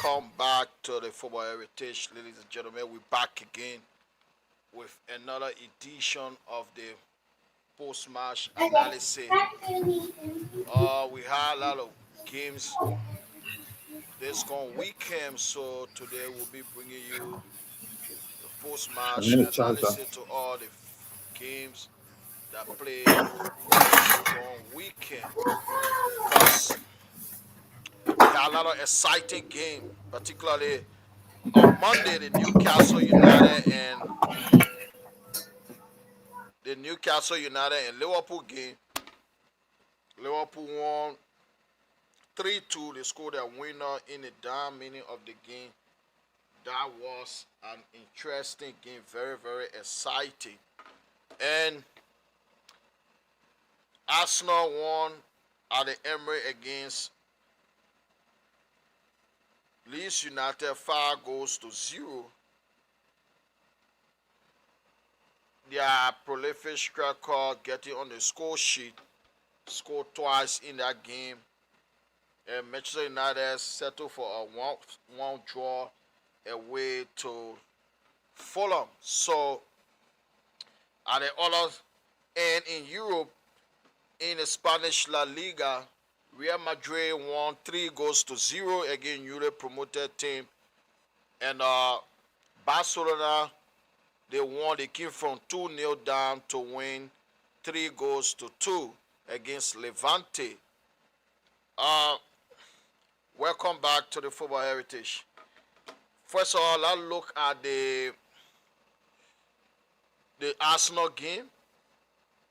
Welcome back to the Football Heritage, ladies and gentlemen. We're back again with another edition of the post-match analysis. We had a lot of games this gone weekend, so today we'll be bringing you the I'm post-match gonna charge that. analysis to all the games that played this gone weekend. Because we had a lot of exciting games, particularly on Monday, the Newcastle United and Liverpool game. Liverpool won 3-2. They scored a winner in the down minute of the game. That was an interesting game, very, very exciting. And Arsenal won at the Emirates against Leeds United 5 goals to 0. Their prolific striker getting on the score sheet, scored twice in that game. And Manchester United settled for a one draw away to Fulham. So at the other end in Europe, in the Spanish La Liga, Real Madrid won 3 goals to 0 against newly promoted team. And Barcelona, they won. They came from 2-0 down to win 3 goals to 2 against Levante. Uh, Welcome back to the Football Heritage. First of all, let's look at the Arsenal game,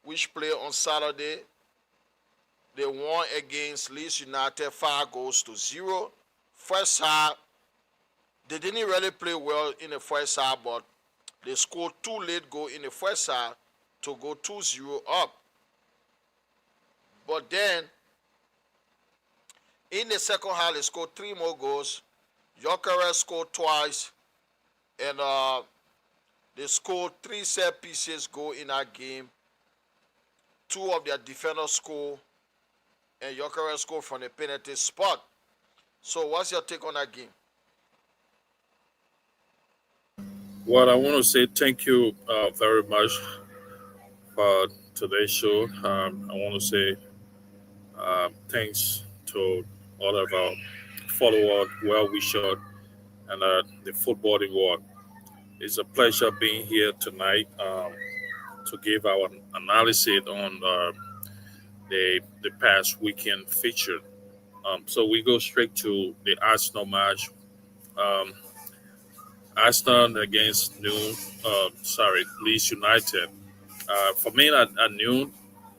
which played on Saturday. They won against Leeds United 5 goals to 0. First half, they didn't really play well in the first half, but they scored 2 late goals in the first half to go 2-0 up. But then, in the second half, they scored 3 more goals. Gyökeres scored twice, and they scored 3 set pieces goal in that game. Two of their defenders scored, and Gyökeres scored from the penalty spot. So, what's your take on that game? Well, I want to say thank you very much for today's show. I want to say thanks to all of our followers, well wishers, and the footballing world. It's a pleasure being here tonight to give our analysis on the past weekend feature. So we go straight to the Arsenal match. Um, Arsenal against Leeds United. For me, I knew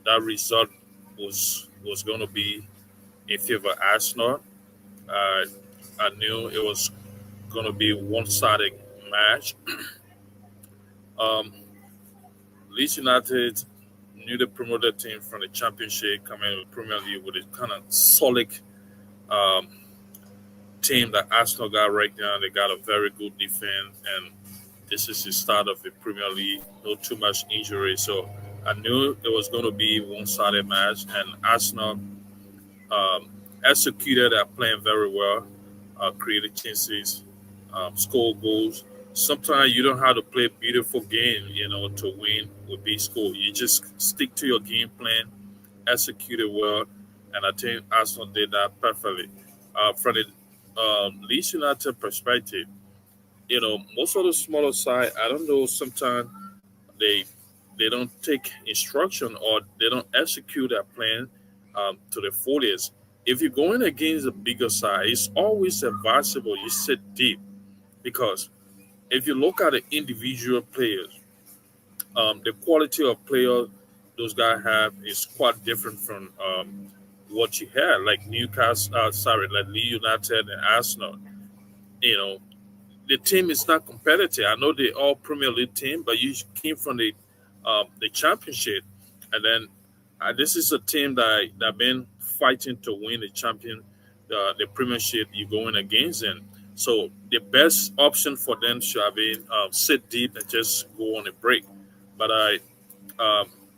that result was going to be in favor of Arsenal. Uh, I knew it was going to be one-sided match. Um, Leeds United, newly promoted team from the Championship, coming to the Premier League with a kind of solid um, team that Arsenal got right now. They got a very good defense, and this is the start of the Premier League. No too much injury, so I knew it was going to be one-sided match, and Arsenal um, executed their plan very well, created chances, score goals. Sometimes you don't have to play beautiful game, to win with big score. You just stick to your game plan, execute it well, and I think Arsenal did that perfectly. From the Leeds United perspective, most of the smaller side, I don't know, sometimes they they don't take instruction or they don't execute their plan to the fullest. If you're going against a bigger side, it's always advisable you sit deep because if you look at the individual players, the quality of player those guys have is quite different from what you had, like like Lee United and Arsenal. You know, the team is not competitive. I know they all Premier League team, but you came from the Championship, and then this is a team that been fighting to win the Premiership you're going against, and so the best option for them should have been sit deep and just go on a break, but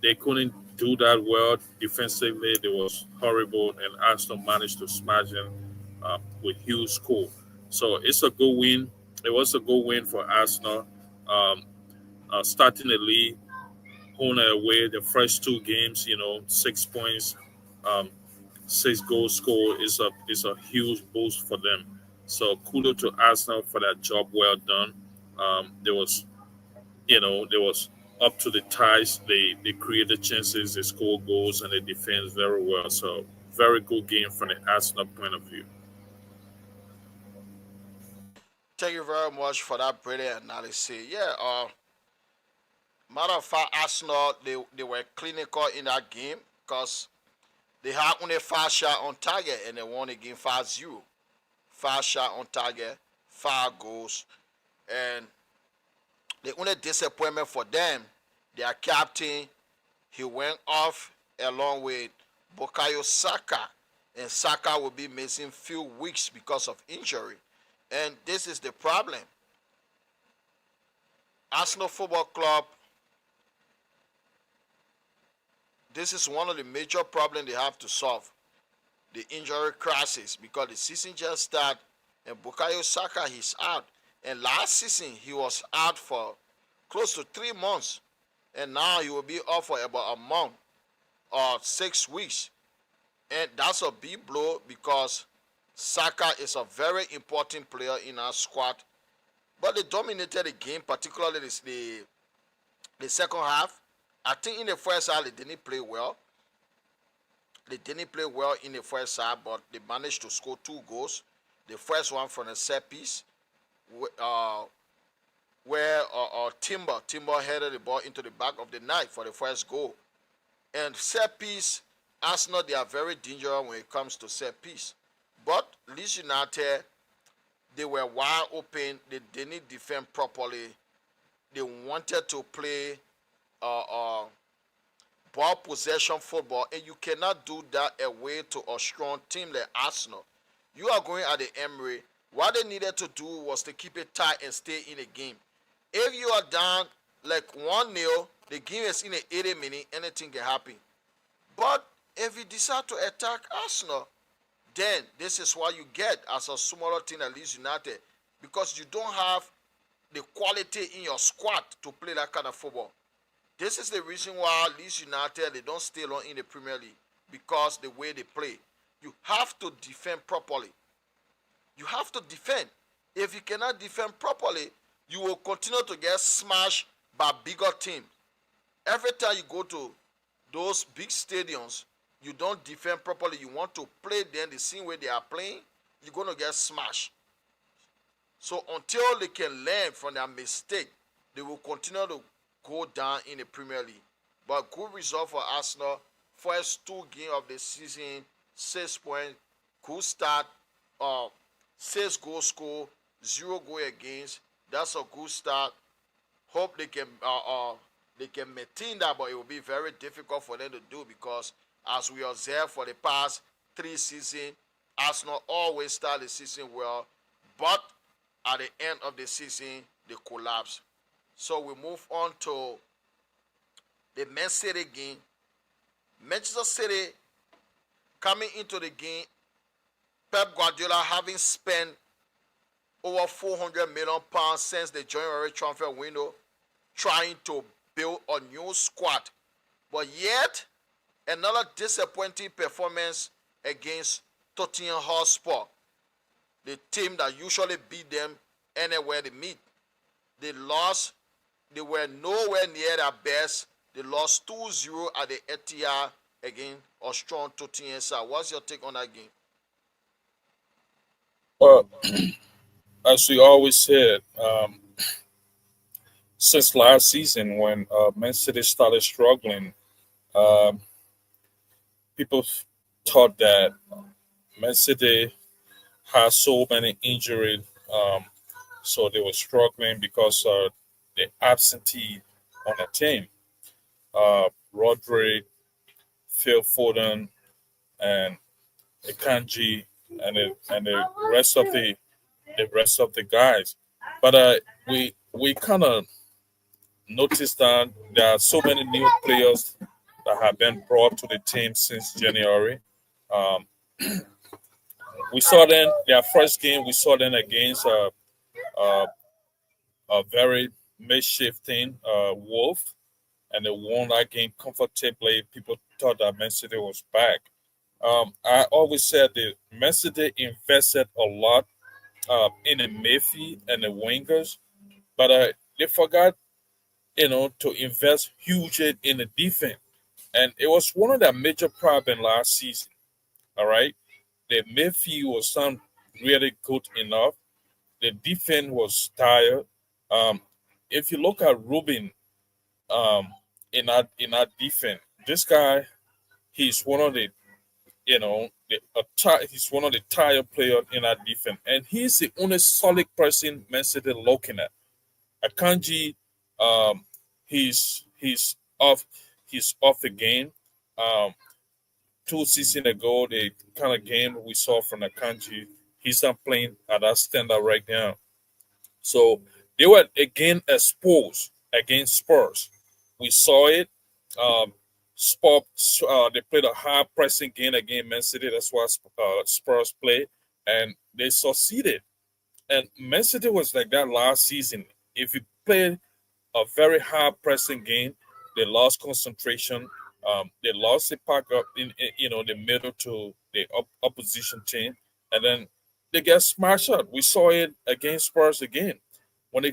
they couldn't do that well defensively. They was horrible, and Arsenal managed to smash them with huge score. So it's a good win. It was a good win for Arsenal. Um, Starting the league, home and away, the first two games, 6 points, um, 6 goals scored is a huge boost for them. So kudos to Arsenal for that job well done. There was there was up to the ties. They created chances, they scored goals, and they defend very well. So very good game from the Arsenal point of view. Thank you very much for that brilliant analysis. Yeah, matter of fact, Arsenal they were clinical in that game because they had only 5 shots on target and they won the game 5-0. 5 shots on target, 5 goals, and the only disappointment for them, their captain, he went off along with Bukayo Saka, and Saka will be missing few weeks because of injury. And this is the problem. Arsenal Football Club, this is one of the major problems they have to solve. The injury crisis, because the season just started and Bukayo Saka he's out. And last season he was out for close to 3 months. And now he will be off for about a month or 6 weeks. And that's a big blow because Saka is a very important player in our squad. But they dominated the game, particularly the second half. I think in the first half they didn't play well. They didn't play well in the first half, but they managed to score 2 goals. The first one from a set piece, where Timber headed the ball into the back of the net for the first goal. And set piece, Arsenal, they are very dangerous when it comes to set piece. But Leeds United, they were wide open. They didn't defend properly. They wanted to play ball possession football, and you cannot do that away to a strong team like Arsenal. You are going at the Emery. What they needed to do was to keep it tight and stay in the game. If you are down like 1-0, the game is in the 80 minute, anything can happen. But if you decide to attack Arsenal, then this is what you get as a smaller team at Leeds United, because you don't have the quality in your squad to play that kind of football. This is the reason why Leeds United, they don't stay long in the Premier League, because the way they play. You have to defend properly. You have to defend. If you cannot defend properly, you will continue to get smashed by bigger teams. Every time you go to those big stadiums, you don't defend properly, you want to play them the same way they are playing, you're going to get smashed. So until they can learn from their mistake, they will continue to go down in the Premier League. But good result for Arsenal. First 2 games of the season, 6 points, good start, 6 goals scored, 0 goal against. That's a good start. Hope they can maintain that, but it will be very difficult for them to do, because as we observe for the past 3 seasons, Arsenal always start the season well, but at the end of the season, they collapse. So we move on to the Man City game. Manchester City coming into the game, Pep Guardiola having spent over 400 million pounds since the January transfer window, trying to build a new squad. But yet, another disappointing performance against Tottenham Hotspur, the team that usually beat them anywhere they meet. They lost. They were nowhere near their best. They lost 2-0 at the Etihad against a strong Tottenham side. What's your take on that game? Well, as we always said, since last season when Man City started struggling, um, people thought that Man City had so many injuries, so they were struggling because the absentee on the team. Rodri, Phil Foden, and Akanji, and the rest of the guys. But we kind of noticed that there are so many new players that have been brought to the team since January. Um, We saw them their first game. We saw them against uh, a very misshifting Wolf, and they won that game comfortably. People thought that Man City was back. I always said that Man City invested a lot in the midfield and the wingers, but they forgot, to invest hugely in the defense, and it was one of the major problems last season. All right, the midfield was not really good enough. The defense was tired. Um, if you look at Ruben, um, in our defense, this guy, he's one of the he's one of the tired players in our defense, and he's the only solid person Man City looking at. Akanji, um, he's off the game. Um, 2 seasons ago, the kind of game we saw from Akanji, he's not playing at that standard right now. So they were again exposed against Spurs. We saw it. Um, they played a high pressing game against Man City. That's what Spurs played, and they succeeded. And Man City was like that last season. If you play a very high pressing game, they lost concentration. They lost the pack up in the middle to the opposition team, and then they get smashed up. We saw it against Spurs again. When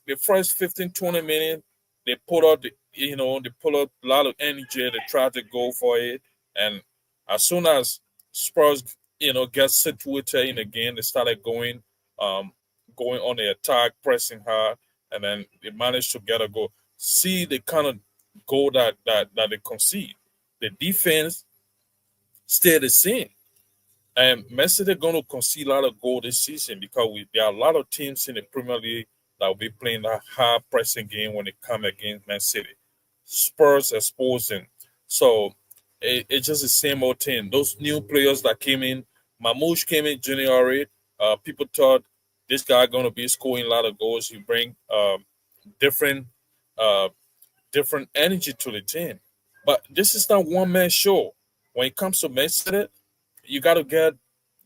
the first 15, 20 minutes, they put out they put out a lot of energy. They tried to go for it, and as soon as Spurs get situated in the game, they started um, going on the attack, pressing hard, and then they managed to get a goal. See the kind of goal that they concede. The defense stayed the same. And Man City are going to concede a lot of goal this season because there are a lot of teams in the Premier League that will be playing that high pressing game when they come against Man City. Spurs exposing. So it's just the same old thing. Those new players that came in, Mamouche came in January. People thought this guy going to be scoring a lot of goals. He bring different uh, different energy to the team. But this is not one man show. When it comes to Man City, you got to get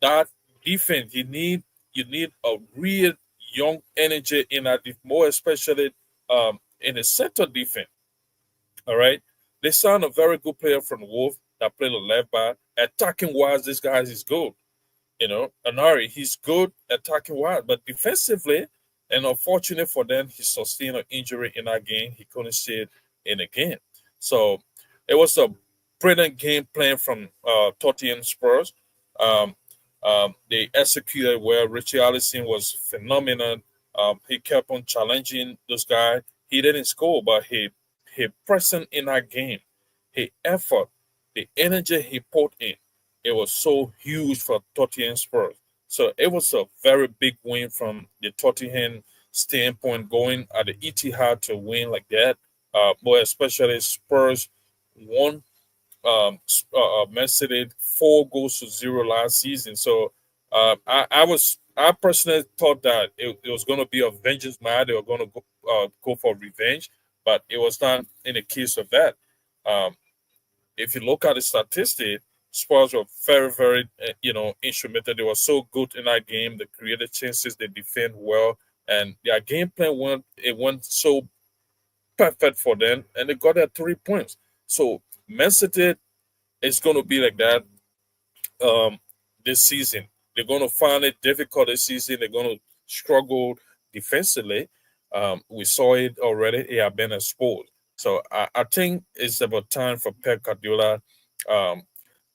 that defense. You need a real young energy in that, more especially in the center defense. All right, they signed a very good player from Wolf that played the left back. Attacking wise, this guy is good. Anari, he's good attacking wise, but defensively, and unfortunate for them, he sustained an injury in that game. He couldn't see it in the game. So it was a brilliant game plan from Tottenham Spurs. Um, they executed well. Richie Allison was phenomenal. He kept on challenging those guys. He didn't score, but he present in that game. His effort, the energy he put in, it was so huge for Tottenham Spurs. So it was a very big win from the Tottenham standpoint, going at the Etihad to win like that. But especially Spurs won Man City 4 goals to 0 last season. So I personally thought that it was going to be a vengeance match. They were going to go for revenge, but it was not in the case of that. Um, if you look at the statistic, Spurs were very, very, instrumental. They were so good in that game. They created chances. They defend well, and their game plan went so perfect for them, and they got their 3 points. So Man City is going to be like that um, this season. They're going to find it difficult this season. They're going to struggle defensively. We saw it already. They have been exposed. So I think it's about time for Pep Guardiola um,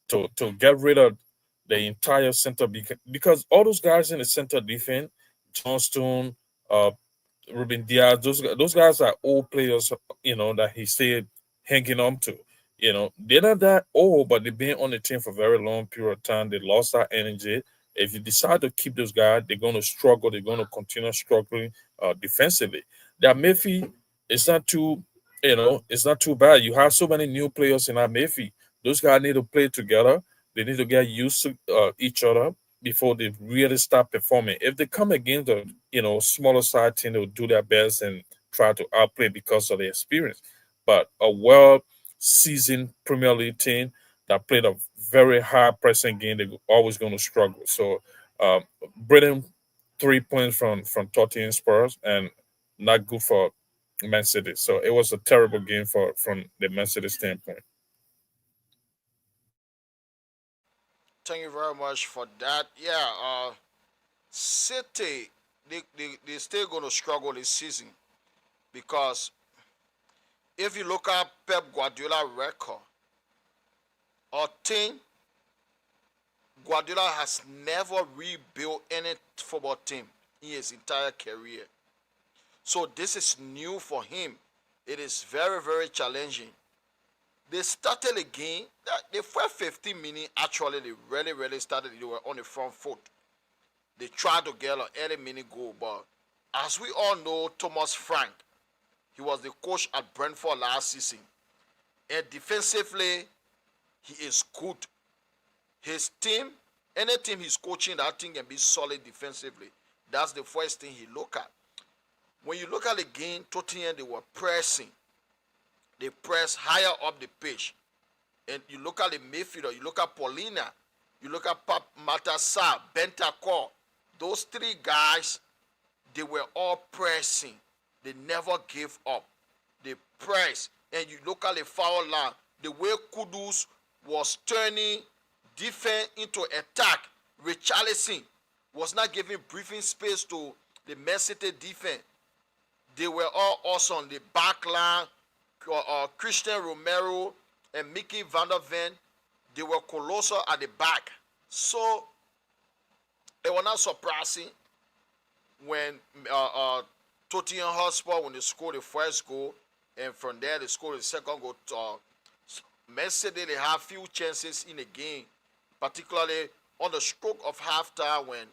to get rid of the entire center because all those guys in the center defense, Johnston, uh, Ruben Diaz, those guys are old players, that he stayed hanging on to. They're not that old, but they've been on the team for a very long period of time. They lost that energy. If you decide to keep those guys, they're going to struggle. They're going to continue struggling defensively. That Mayfield is not too, it's not too bad. You have so many new players in that Mayfield. Those guys need to play together. They need to get used to each other before they really start performing. If they come against a smaller side team, they'll do their best and try to outplay because of the experience. But a well seasoned Premier League team that played a very high pressing game. They're always going to struggle. So, um, bringing 3 points from Tottenham Spurs and not good for Man City. So it was a terrible game for from the Man City standpoint. Thank you very much for that. Yeah, City, they still going to struggle this season because if you look at Pep Guardiola record, or team, Guardiola has never rebuilt any football team in his entire career. So this is new for him. It is very, very challenging. They started again. The first 15 minutes, actually, they really started. They were on the front foot. They tried to get an early minute goal, but as we all know, Thomas Frank, he was the coach at Brentford last season. And defensively, he is good. His team, any team he's coaching, that team can be solid defensively. That's the first thing he look at. When you look at the game, Tottenham, they were pressing. They press higher up the pitch. And you look at the midfielder, you look at Paulina, you look at Matassa, Bentancur. Those three guys, they were all pressing. They never gave up. They pressed. And you look at the foul line, the way Kudus was turning defense into attack. Richarlison was not giving breathing space to the Man City defense. They were all awesome. The back line, Christian Romero and Mickey Van der Ven, they were colossal at the back. So it was not surprising when Tottenham Hotspur, when they scored the first goal, and from there they scored the second goal. Man City, they have few chances in the game, particularly on the stroke of halftime when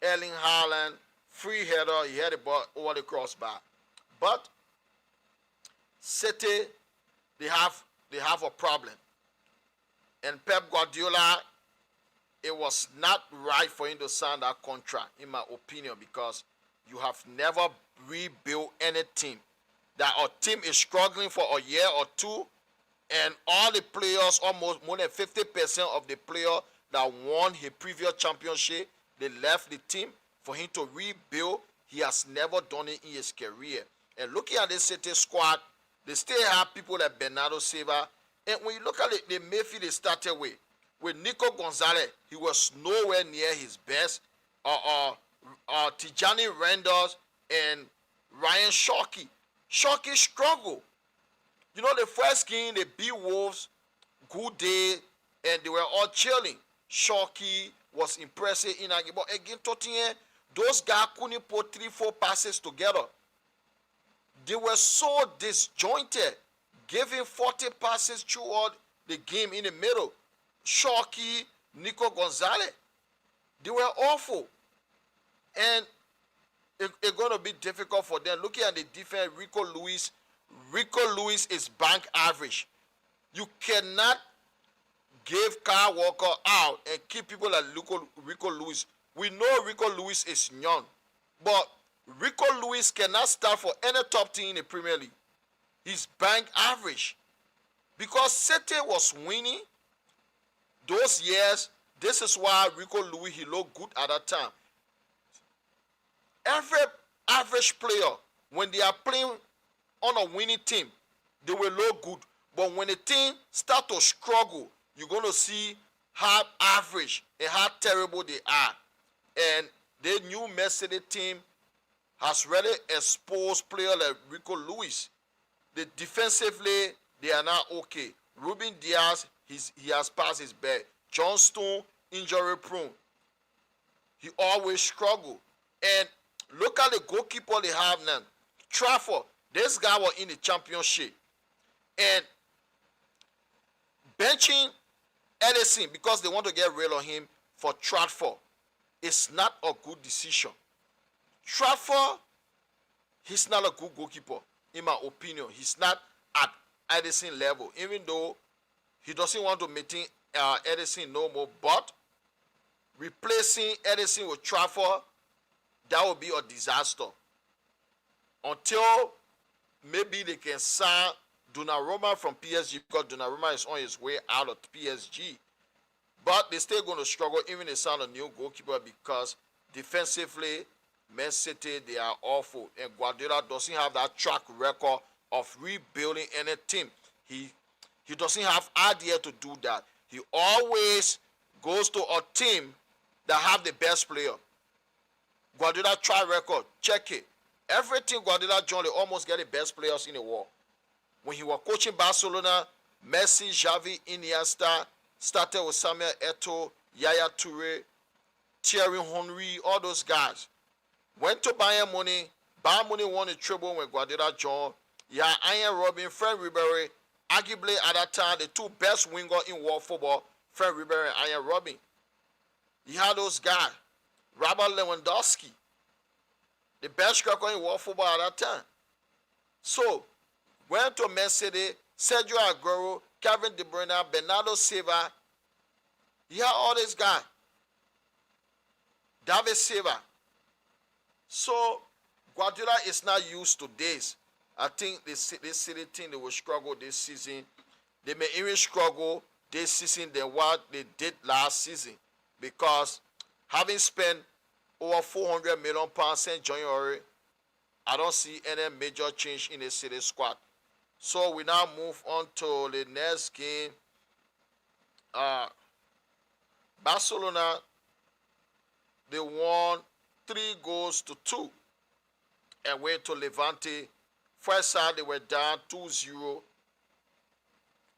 Erling Haaland, free header, he had the ball over the crossbar. But City, they have a problem. And Pep Guardiola, it was not right for him to sign that contract, in my opinion, because you have never rebuilt any team. That a team is struggling for a year or two, and all the players, almost more than 50% of the players that won his previous championship, they left the team. For him to rebuild, he has never done it in his career. And looking at this City squad, they still have people like Bernardo Silva. And when you look at the midfield they started with Nico Gonzalez, he was nowhere near his best. Tijani Randers and Ryan Shawkey. Shawkey struggled. You know, the first game, they beat Wolves, good day, and they were all chilling. Shawkey was impressive in that game. But again, Tottenham, those guys couldn't put 3-4 passes together. They were so disjointed, giving 40 passes throughout the game in the middle. Shawkey, Nico Gonzalez, they were awful. And it's going to be difficult for them. Looking at the defense, Rico Lewis is bank average. You cannot give Kyle Walker out and keep people like Rico Lewis. We know Rico Lewis is young, but Rico Lewis cannot start for any top team in the Premier League. He's bank average. Because City was winning those years, this is why Rico Lewis, he looked good at that time. Every average player, when they are playing on a winning team, they will look good. But when the team start to struggle, you're going to see how average and how terrible they are. And the new Mercedes team has really exposed players like Rico Lewis. Defensively, they are not okay. Ruben Diaz, he has passed his best. John Stone, injury prone. He always struggle. And look at the goalkeeper they have now. Trafford, this guy was in the championship. And benching Ederson because they want to get rid of him for Trafford is not a good decision. Trafford, he's not a good goalkeeper, in my opinion. He's not at Ederson level, even though he doesn't want to maintain Ederson no more. But replacing Ederson with Trafford, that would be a disaster. Until maybe they can sign Donnarumma from PSG, because Donnarumma is on his way out of PSG. But they still going to struggle even they sign a new goalkeeper because defensively, Man City, they are awful. And Guardiola doesn't have that track record of rebuilding any team. He he doesn't have idea to do that. He always goes to a team that have the best player. Guardiola track record, check it. Everything Guardiola joined, they almost get the best players in the world. When he was coaching Barcelona, Messi, Xavi, Iniesta, started with Samuel Eto'o, Yaya Toure, Thierry Henry, all those guys. Went to Bayern Munich. Bayern Munich won the treble when Guardiola joined. Yeah, Ian Robin, Fred Ribery, arguably at that time the two best wingers in world football, Fred Ribery and Ian Robin. You had those guys. Robert Lewandowski, the best striker in world football at that time. So, went to Man City, Sergio Aguero, Kevin De Bruyne, Bernardo Silva. You had all these guys. David Silva. So, Guardiola is not used to this. I think this City team, they will struggle this season. They may even struggle this season than what they did last season. Because having spent over 400 million pounds since January, I don't see any major change in the City squad. So we now move on to the next game. Uh, Barcelona, they won 3-2 and went to Levante. First side, they were down 2-0.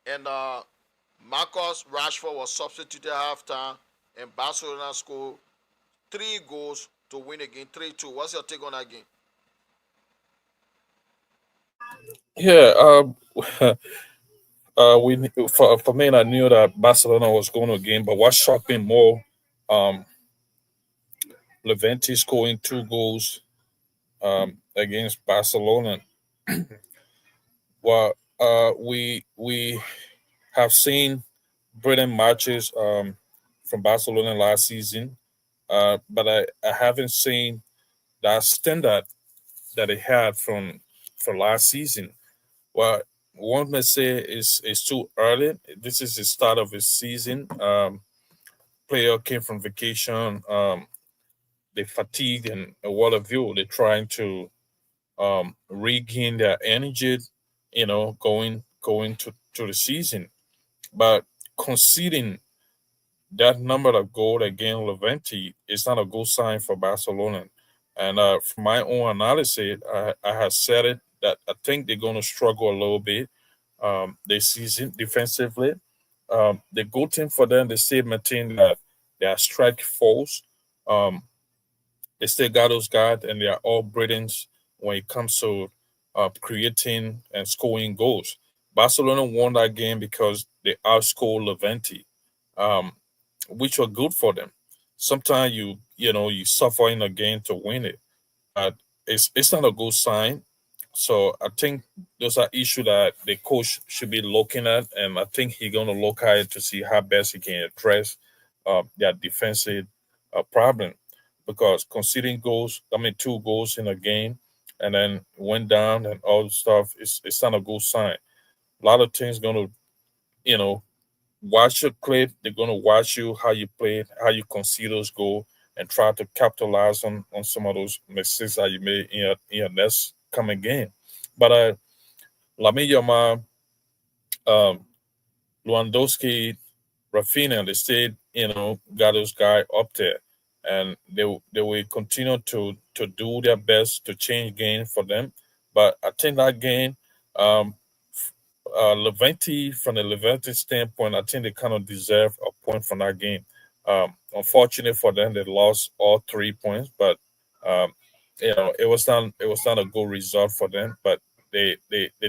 And Marcus Rashford was substituted at halftime. And Barcelona scored 3 goals to win again, 3-2. What's your take on that game? Yeah, we for me, I knew that Barcelona was going to game, but what shocked me more, um, Levante scoring 2 goals against Barcelona. Well, we have seen brilliant matches from Barcelona last season, but I haven't seen that standard that they had from last season. Well, one may say is too early. This is the start of his season. Player came from vacation. They fatigued and what have you. They're trying to regain their energy. Going to the season, but conceding that number of goal against Levante is not a good sign for Barcelona. And from my own analysis, I have said it that I think they're going to struggle a little bit this season defensively. The good thing for them, they still maintain that they are strike force. Um, they still got those guys, and they are all Britons when it comes to creating and scoring goals. Barcelona won that game because they outscored Levante. Um, which were good for them. Sometimes you suffer in a game to win it, but it's not a good sign. So I think those are issues that the coach should be looking at, and I think he's gonna look at it to see how best he can address their defensive problem. Because conceding goals, I mean 2 goals in a game, and then went down and all the stuff, it's not a good sign. A lot of things gonna you know watch your clip. They're gonna watch you how you play, how you concede those goals, and try to capitalize on some of those mistakes that you made in your next coming game. But Lamine Yamal, um, Lewandowski, Rafinha, they stayed, got those guys up there, and they will continue to do their best to change game for them. But I think that game, um, Levante, from the Levante standpoint, I think they kind of deserve a point from that game. Unfortunately for them, they lost all 3 points, but um, it was not a good result for them. But they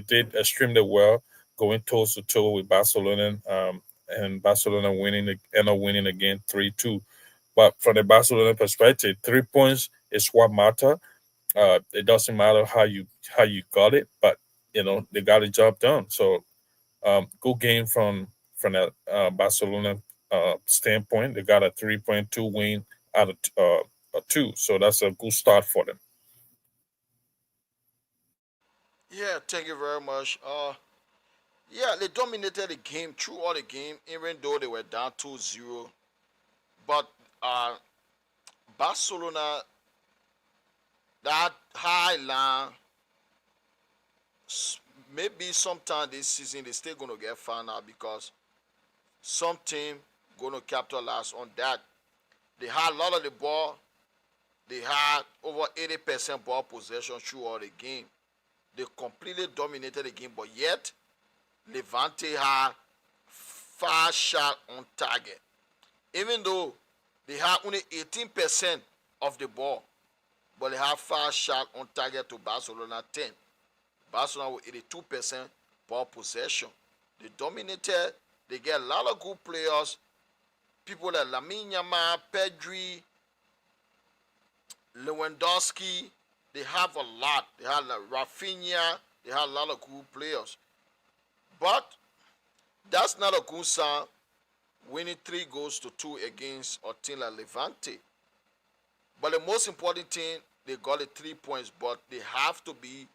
did extremely well going toe to toe with Barcelona, and Barcelona end up winning again 3-2. But from the Barcelona perspective, 3 points is what matter. It doesn't matter how you got it, but they got the job done. So good game from the Barcelona standpoint. They got a 3.2 win out of a two, so that's a good start for them. Yeah, thank you very much. Yeah, they dominated the game through all the game, even though they were down 2-0. But uh, Barcelona, that high line, maybe sometime this season they still gonna get found out because some team gonna capitalize on that. They had a lot of the ball. They had over 80% ball possession through all the game. They completely dominated the game, but yet Levante had 5 shot on target. Even though they had only 18% of the ball, but they have 5 shot on target to Barcelona 10. Barcelona with 82% ball possession. They dominated. They get a lot of good players. People like Lamine Yamal, Pedri, Lewandowski. They have a lot. They have like Rafinha. They have a lot of good players. But that's not a good sign. Winning 3 goals to 2 against a team like Levante. But the most important thing, they got the 3 points, but they have to be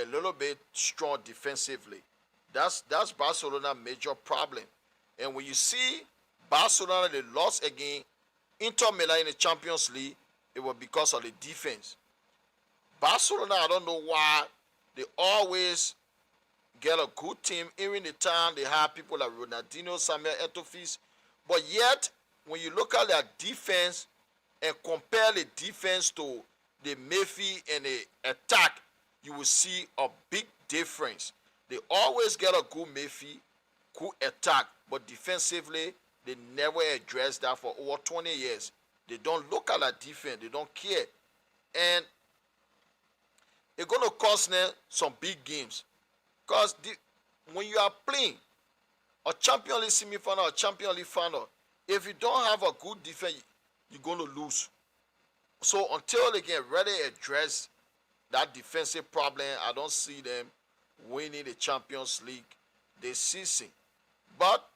a little bit strong defensively. That's Barcelona major problem. And when you see Barcelona they lost again, Inter Milan in the Champions League, it was because of the defense. Barcelona, I don't know why they always get a good team. Even the time they have people like Ronaldinho, Samuel Etofis, but yet when you look at their defense and compare the defense to the Mayfield and the attack, you will see a big difference. They always get a good Mayfield, good attack, but defensively, they never address that for over 20 years. They don't look at that defense, they don't care. And it's going to cost them some big games. Because when you are playing a Champions League semi-final or Champions League final, if you don't have a good defense, you're going to lose. So until they can really address that defensive problem, I don't see them winning the Champions League this season. But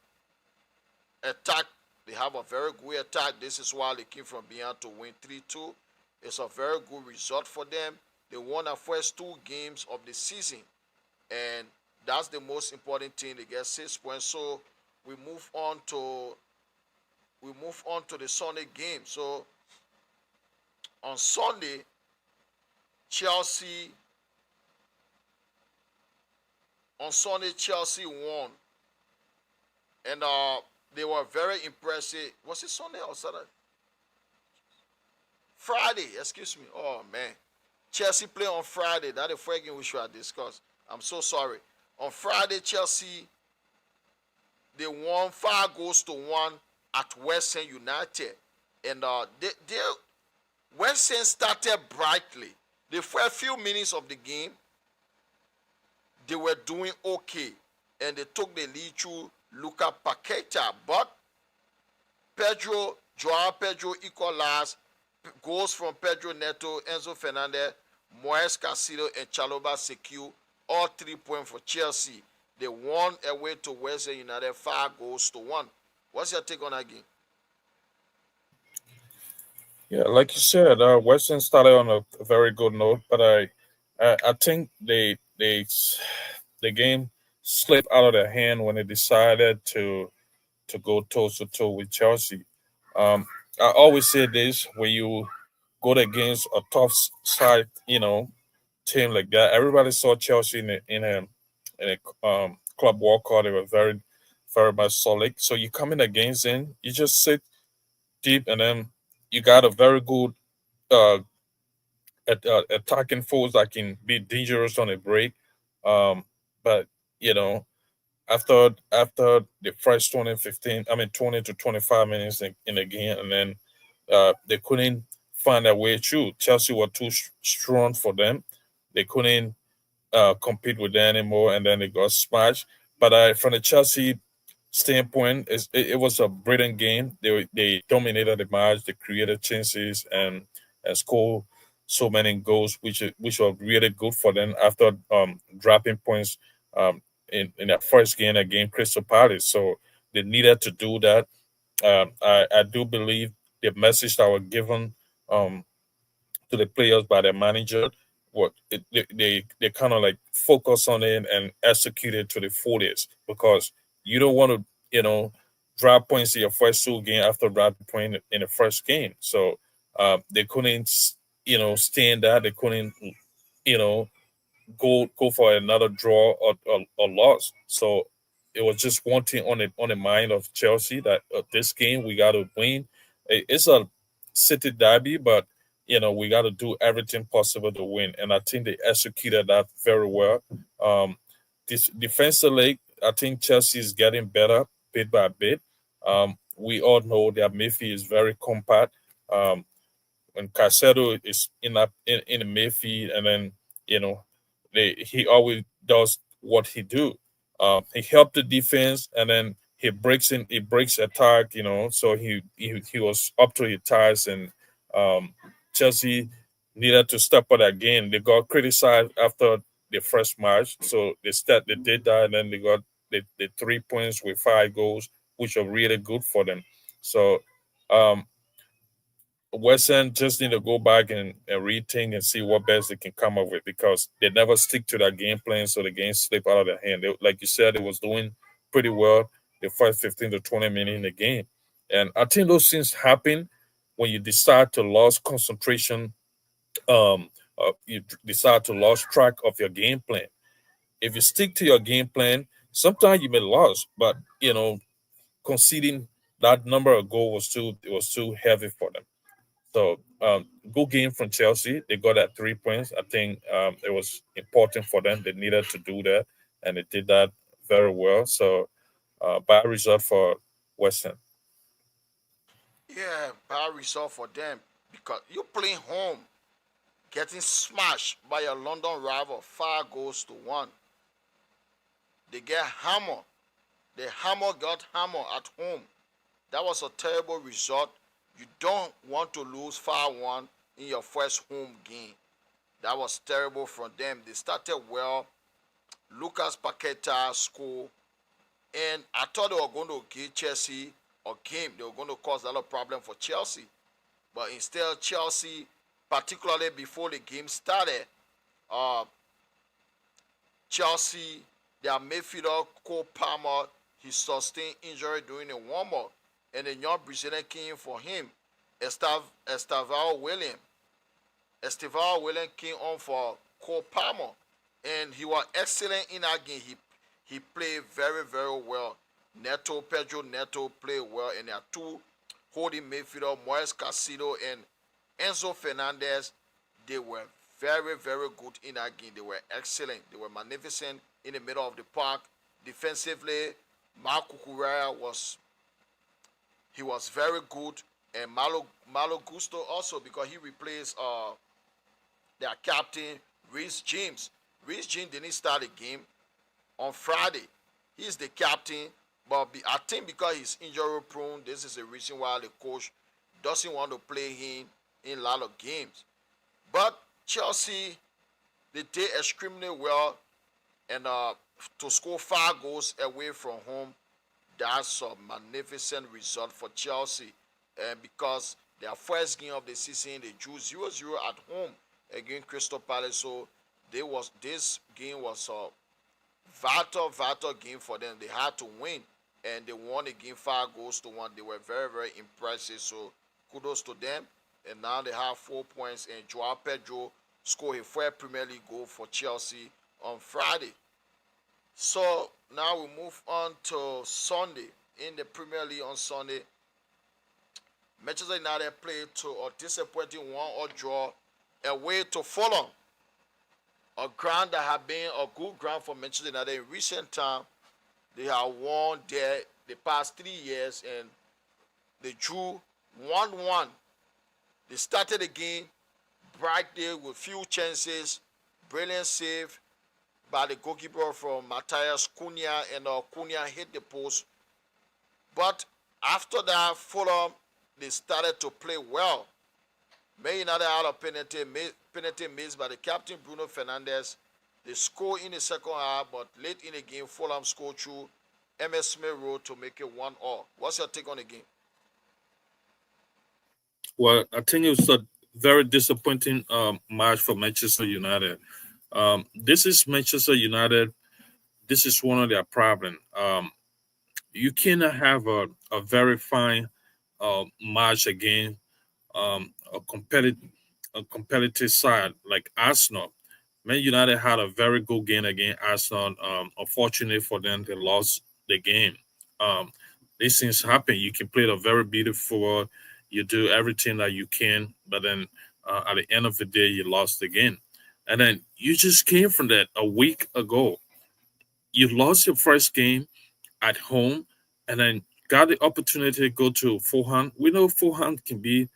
attack, they have a very good attack. This is why they came from behind to win 3-2. It's a very good result for them. They won the first 2 games of the season. And that's the most important thing. They get 6 points. So we move on to the Sunday game. So on Sunday, Chelsea Chelsea won, and they were very impressive. Was it Sunday or Saturday? Friday, excuse me. Oh man, Chelsea play on Friday. That's the first game we should have discussed. I'm so sorry. On Friday, Chelsea they won 5 goals to 1 at West Ham United, and they West Ham started brightly. The first few minutes of the game, they were doing okay, and they took the lead through Luka Paqueta. But Joao Pedro equalized. Goals from Pedro Neto, Enzo Fernandez, Moise Caicedo, and Chaloba secure all 3 points for Chelsea. They won away to West Ham United 5 goals to 1. What's your take on that game? Yeah, like you said, Western started on a very good note, but I think the game slipped out of their hand when they decided to go toe to toe with Chelsea. Um, I always say this: when you go against a tough side, team like that, everybody saw Chelsea in a club walkout. They were very, very much solid. So you come in against them, you just sit deep, and then you got a very good uh, attacking force that can be dangerous on a break. But you know, after the first 20 to 25 minutes in the game, and then they couldn't find a way through. Chelsea were too strong for them. They couldn't compete with them anymore, and then they got smashed. But from the Chelsea standpoint, it was a brilliant game. They dominated the match. They created chances and scored so many goals, which were really good for them after dropping points in their first game against Crystal Palace. So they needed to do that. I do believe the message that was given um, to the players by the manager they kind of like focus on it and execute it to the fullest, because you don't want to, drop points in your first two game after dropping point in the first game. So they couldn't stand that. They couldn't you know go for another draw or loss. So it was just one thing on the mind of Chelsea, that this game we got to win. It's a city derby, but we got to do everything possible to win, and I think they executed that very well. This defensive league, I think Chelsea is getting better bit by bit. We all know that midfield is very compact. When Caicedo is in the midfield, and then you know he always does what he do. He helped the defense, and then he breaks attack. So he was up to his task, and um, Chelsea needed to step up again. They got criticized after the first match, so they did that, and then they got the 3 points with 5 goals, which are really good for them. So um, West End just need to go back and rethink and see what best they can come up with, because they never stick to that game plan, so the game slip out of their hand. Like you said, it was doing pretty well the first 15 to 20 minutes in the game. And I think those things happen when you decide to lose concentration, you decide to lose track of your game plan. If you stick to your game plan, sometimes you may lose, but conceding that number of goals was too heavy for them. So good game from Chelsea. They got that 3 points. I think it was important for them. They needed to do that, and they did that very well. So bad result for West Ham. Yeah, bad result for them because you playing home, getting smashed by your London rival 5 goals to 1. They get hammered. The hammer got hammered at home. That was a terrible result. You don't want to lose 5-1 in your first home game. That was terrible from them. They started well. Lucas Paqueta scored, and I thought they were going to give Chelsea a game. They were going to cause a lot of problem for Chelsea. But instead, Chelsea, particularly before the game started, uh, Chelsea, their midfielder Cole Palmer, he sustained injury during the warm-up, and the young Brazilian came for him, Estevao William. Estevao William came on for Cole Palmer, and he was excellent in that game. He played very, very well. Pedro Neto played well, and there are two holding midfielder, Moise Casido and Enzo Fernandez. They were very, very good in that game. They were excellent. They were magnificent in the middle of the park. Defensively, Marc Cucurella was very good, and Malo Gusto also, because he replaced their captain Reece James. Reece James didn't start the game on Friday. He's the captain, but I think because he's injury prone, this is the reason why the coach doesn't want to play him in a lot of games. But Chelsea, they did extremely well, and to score 5 goals away from home, that's a magnificent result for Chelsea. And because their first game of the season, they drew 0-0 at home against Crystal Palace, so this game was a vital game for them. They had to win, and they won the game 5 goals to 1. They were very, very impressive. So kudos to them. And now they have 4 points. And Joao Pedro scored a first Premier League goal for Chelsea on Friday. So now we move on to Sunday. In the Premier League on Sunday, Manchester United played to a disappointing 1-1 draw away to Fulham, a ground that had been a good ground for Manchester United in recent time. They have won there the past 3 years, and they drew 1-1. They started the game brightly with few chances, brilliant save by the goalkeeper from Matthias Cunha, and Cunha hit the post. But after that, Fulham, they started to play well. Man United had a penalty missed by the captain Bruno Fernandes. They scored in the second half, but late in the game, Fulham scored through MS Smith Rowe to make it 1-1. What's your take on the game? Well, I think it was very disappointing match for Manchester United. This is Manchester United. This is one of their problem. You cannot have a very fine match again, a competitive side like Arsenal. Man United had a very good game against Arsenal. Unfortunately for them, they lost the game. Um, these things happen. You can play a very beautiful football. You do everything that you can, but then at the end of the day, you lost the game. And then you just came from that a week ago. You lost your first game at home, and then got the opportunity to go to Fulham. We know Fulham can be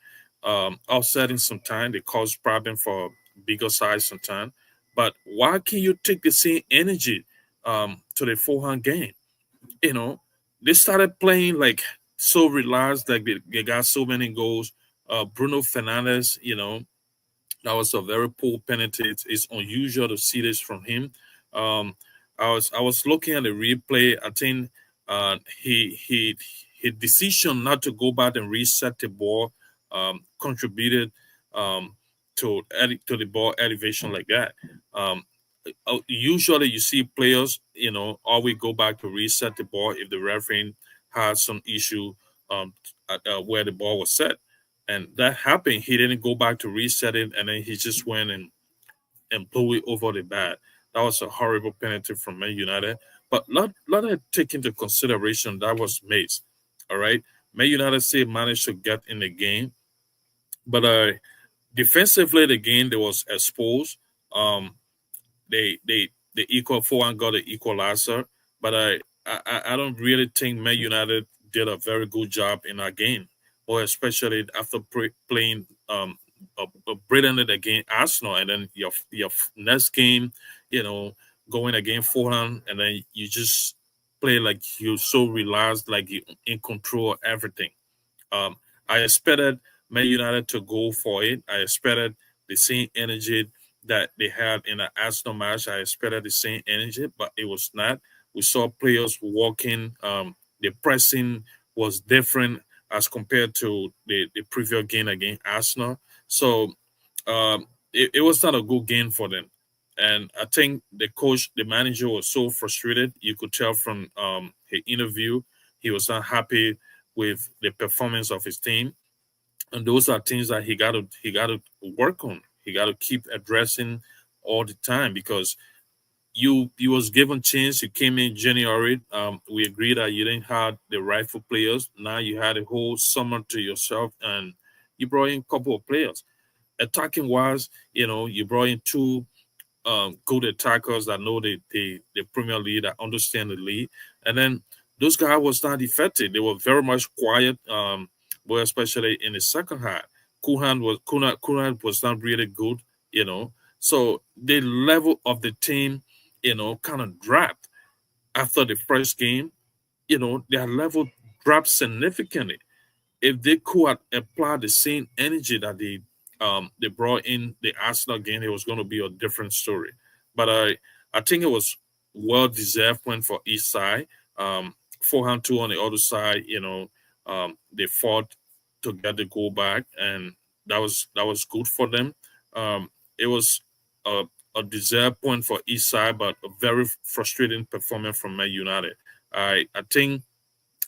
offsetting sometimes. They cause problem for bigger size sometimes. But why can't you take the same energy to the Fulham game? You know, they started playing like so relaxed, like they got so many goals. Bruno Fernandez, that was a very poor penalty. It's unusual to see this from him. Um, I was looking at the replay. I think his decision not to go back and reset the ball contributed um, to the ball elevation like that. Um, Usually, you see players, always go back to reset the ball if the referee has some issue where the ball was set, and that happened. He didn't go back to reset it, and then he just went and blew it over the bat. That was a horrible penalty from Man United. But let us take into consideration that was made. All right, Man United still managed to get in the game, but defensively the game they was exposed. Um, they equal four and got the equalizer, but I don't really think Man United did a very good job in that game, or especially after playing brilliant against Arsenal, and then your next game, going against Fulham, and then you just play like you're so relaxed, like you in control of everything. Um, I expected Man United to go for it. I expected the same energy that they had in the Arsenal match. I expected the same energy, but it was not. We saw players walking. The pressing was different as compared to the previous game against Arsenal. So it was not a good game for them. And I think the coach, the manager was so frustrated. You could tell from his interview, he was not happy with the performance of his team, and those are things that he got to work on. He got to keep addressing all the time, because you was given chance. You came in January. We agreed that you didn't have the rightful players. Now you had a whole summer to yourself, and you brought in a couple of players. Attacking wise, you brought in two good attackers that know the Premier League, that understand the league, and then those guys was not effective. They were very much quiet, but especially in the second half, Kuhan was not really good, So the level of the team, kind of dropped after the first game. Their level dropped significantly. If they could have applied the same energy that they brought in the Arsenal game, it was going to be a different story. But I think it was well deserved point for each side. Forehand two on the other side, they fought to get the goal back, and that was good for them. It was a, a deserved point for each side, but a very frustrating performance from Man United. I think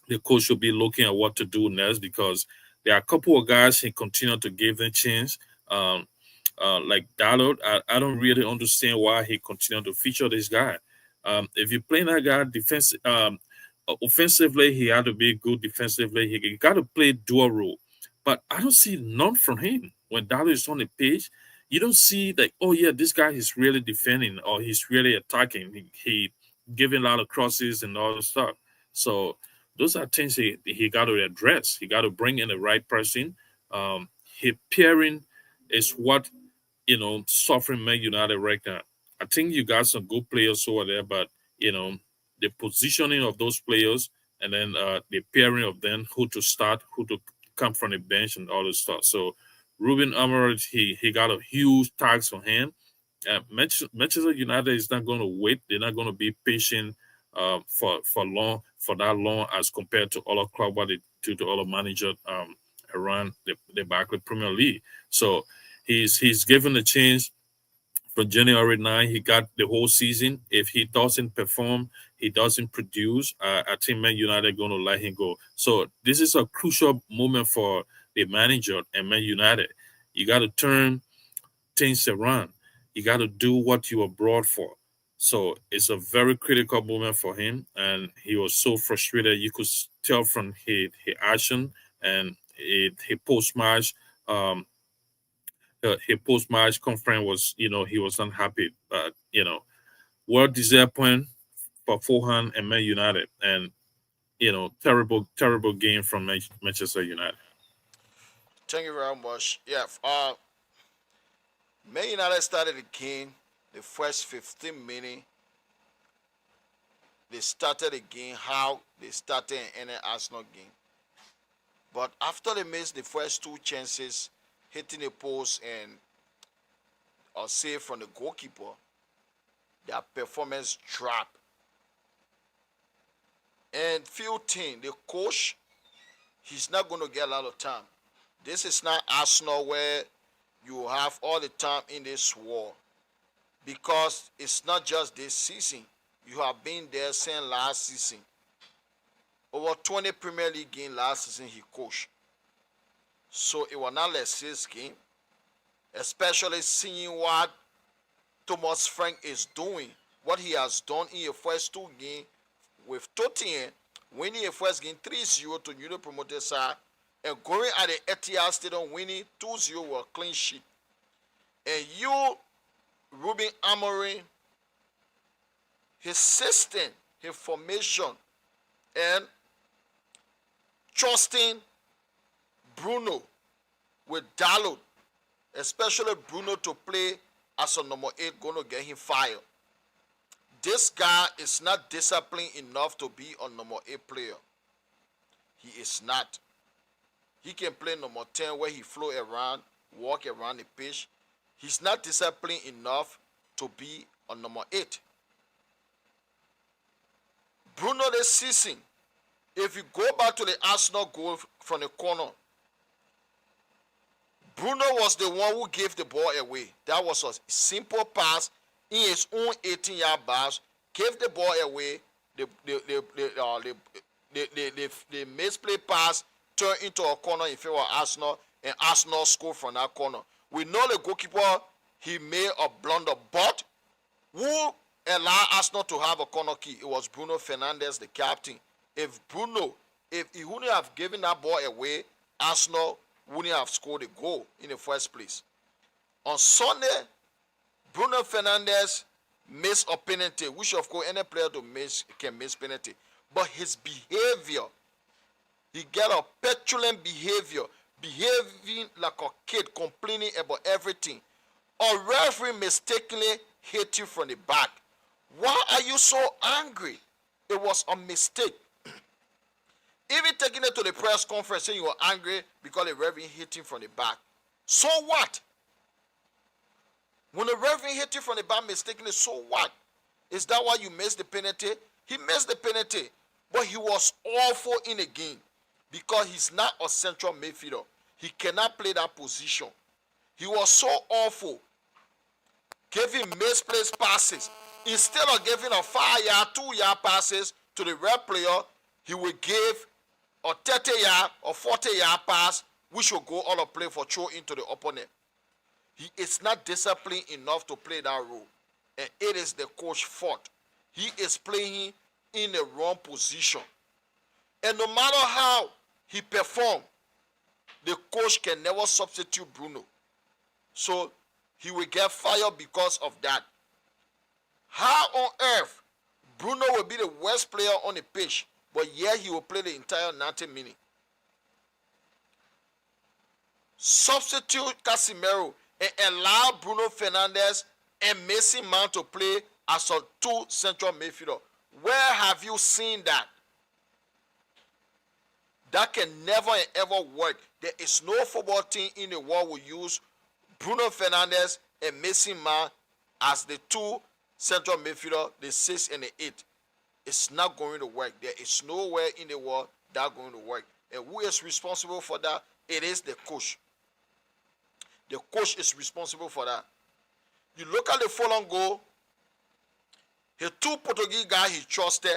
the coach should be looking at what to do next, because there are a couple of guys he continue to give them chance. Um, like Dalot, I don't really understand why he continued to feature this guy. If you play that guy offensively, he had to be good defensively. He got to play dual role, but I don't see none from him when Dalot is on the pitch. You don't see like, oh yeah, this guy is really defending or he's really attacking. He giving a lot of crosses and all the stuff. So those are things he got to address. He got to bring in the right person. His pairing is what suffering Man United right now. I think you got some good players over there, but the positioning of those players, and then the pairing of them, who to start, who to come from the bench, and all this stuff. So Ruben Amorim, he got a huge task on him. Manchester United is not going to wait. They're not going to be patient for that long as compared to other club what they do to other manager around the Barclays Premier League. So he's given a chance from January 9. He got the whole season. If he doesn't perform, he doesn't produce, I think Man United going to let him go. So this is a crucial moment for the manager and Man United. You got to turn things around. You got to do what you were brought for. So it's a very critical moment for him, and he was so frustrated. You could tell from his action and his post match. Um, his post match conference was, he was unhappy, but well deserved point for Fulham and Man United, and terrible game from Manchester United. Thank you very much. Yeah, Man United started the game the first 15 minutes. They started the game how they started in any Arsenal game. But after they missed the first two chances, hitting the post and a save from the goalkeeper, their performance dropped. And few things, the coach, he's not going to get a lot of time. This is not Arsenal where you have all the time in this war, because it's not just this season. You have been there since last season. Over 20 Premier League games last season he coached. So it was not like his game, especially seeing what Thomas Frank is doing, what he has done in the first two games with Tottenham, winning the first game 3-0 to newly promoted side, and going at the Etihad Stadium winning 2-0 with a clean sheet. And you, Ruben Amorim, his system, his formation, and trusting Bruno with Dalot, especially Bruno to play as a number 8, going to get him fired. This guy is not disciplined enough to be a number 8 player. He is not. He can play number 10 where he flow around, walk around the pitch. He's not disciplined enough to be a number 8. Bruno this season, if you go back to the Arsenal goal from the corner, Bruno was the one who gave the ball away. That was a simple pass in his own 18-yard box, gave the ball away. The misplay pass turned into a corner in favor of Arsenal, and Arsenal scored from that corner. We know the goalkeeper, he made a blunder, but who allowed Arsenal to have a corner kick? It was Bruno Fernandes, the captain. If he wouldn't have given that ball away, Arsenal wouldn't have scored a goal in the first place. On Sunday, Bruno Fernandes missed a penalty, which of course any player can miss penalty. But his behavior, he got a petulant behavior, behaving like a kid, complaining about everything. A referee mistakenly hit you from the back. Why are you so angry? It was a mistake. Even taking it to the press conference saying you were angry because the referee hit him from the back. So what? When the referee hit you from the back mistakenly, so what? Is that why you missed the penalty? He missed the penalty, but he was awful in the game because he's not a central midfielder. He cannot play that position. He was so awful, giving misplaced passes. Instead of giving a 5-yard, 2-yard passes to the red player, he would give a 30-yard or 40-yard pass, which will go on a play for throw into the opponent. He is not disciplined enough to play that role, and it is the coach's fault. He is playing in the wrong position, and no matter how he performs, the coach can never substitute Bruno. So he will get fired because of that. How on earth Bruno will be the worst player on the pitch, but yet he will play the entire 90 minutes? Substitute Casemiro and allow Bruno Fernandes and Mason Mount to play as a 2 central midfielder. Where have you seen that? That can never and ever work. There is no football team in the world who use Bruno Fernandes and Mason Mount as the 2 central midfielder, the 6 and the 8. It's not going to work. There is nowhere in the world that's going to work. And who is responsible for that? It is the coach. The coach is responsible for that. You look at the Fulham goal, the two Portuguese guys he trusted,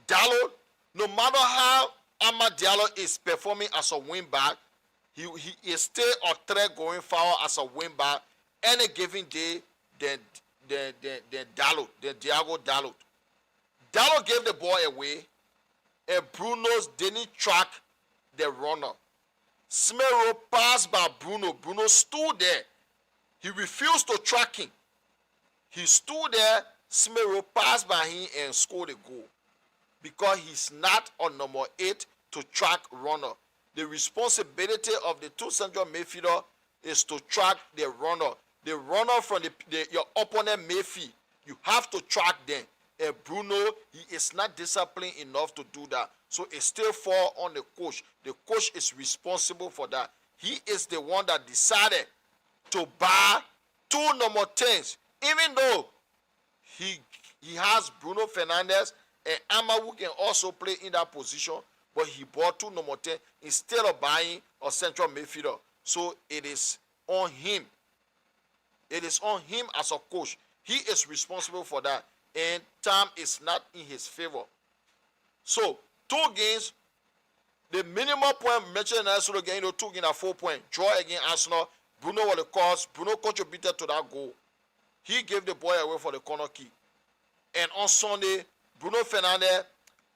Dalot, no matter how Amad Diallo is performing as a wing back, he is still a threat going forward as a wing back any given day than Dalot, than Diego Dalot. Dalot gave the ball away, and Bruno's didn't track the runner. Smero passed by Bruno. Bruno stood there. He refused to track him. He stood there. Smero passed by him and scored a goal. Because he's not on number 8 to track runner. The responsibility of the two central midfielder is to track the runner. The runner from your opponent midfield. You have to track them. And Bruno, he is not disciplined enough to do that. So it still falls on the coach. The coach is responsible for that. He is the one that decided to buy two number 10s. Even though he has Bruno Fernandes and Amawu can also play in that position, but he bought two number 10 instead of buying a central midfielder. So it is on him. It is on him as a coach. He is responsible for that. And time is not in his favor. So, 2 games, the minimum point mentioned in Arsenal game, 2 games at 4 points. Draw against Arsenal. Bruno was the cause. Bruno contributed to that goal. He gave the ball away for the corner kick. And on Sunday, Bruno Fernandes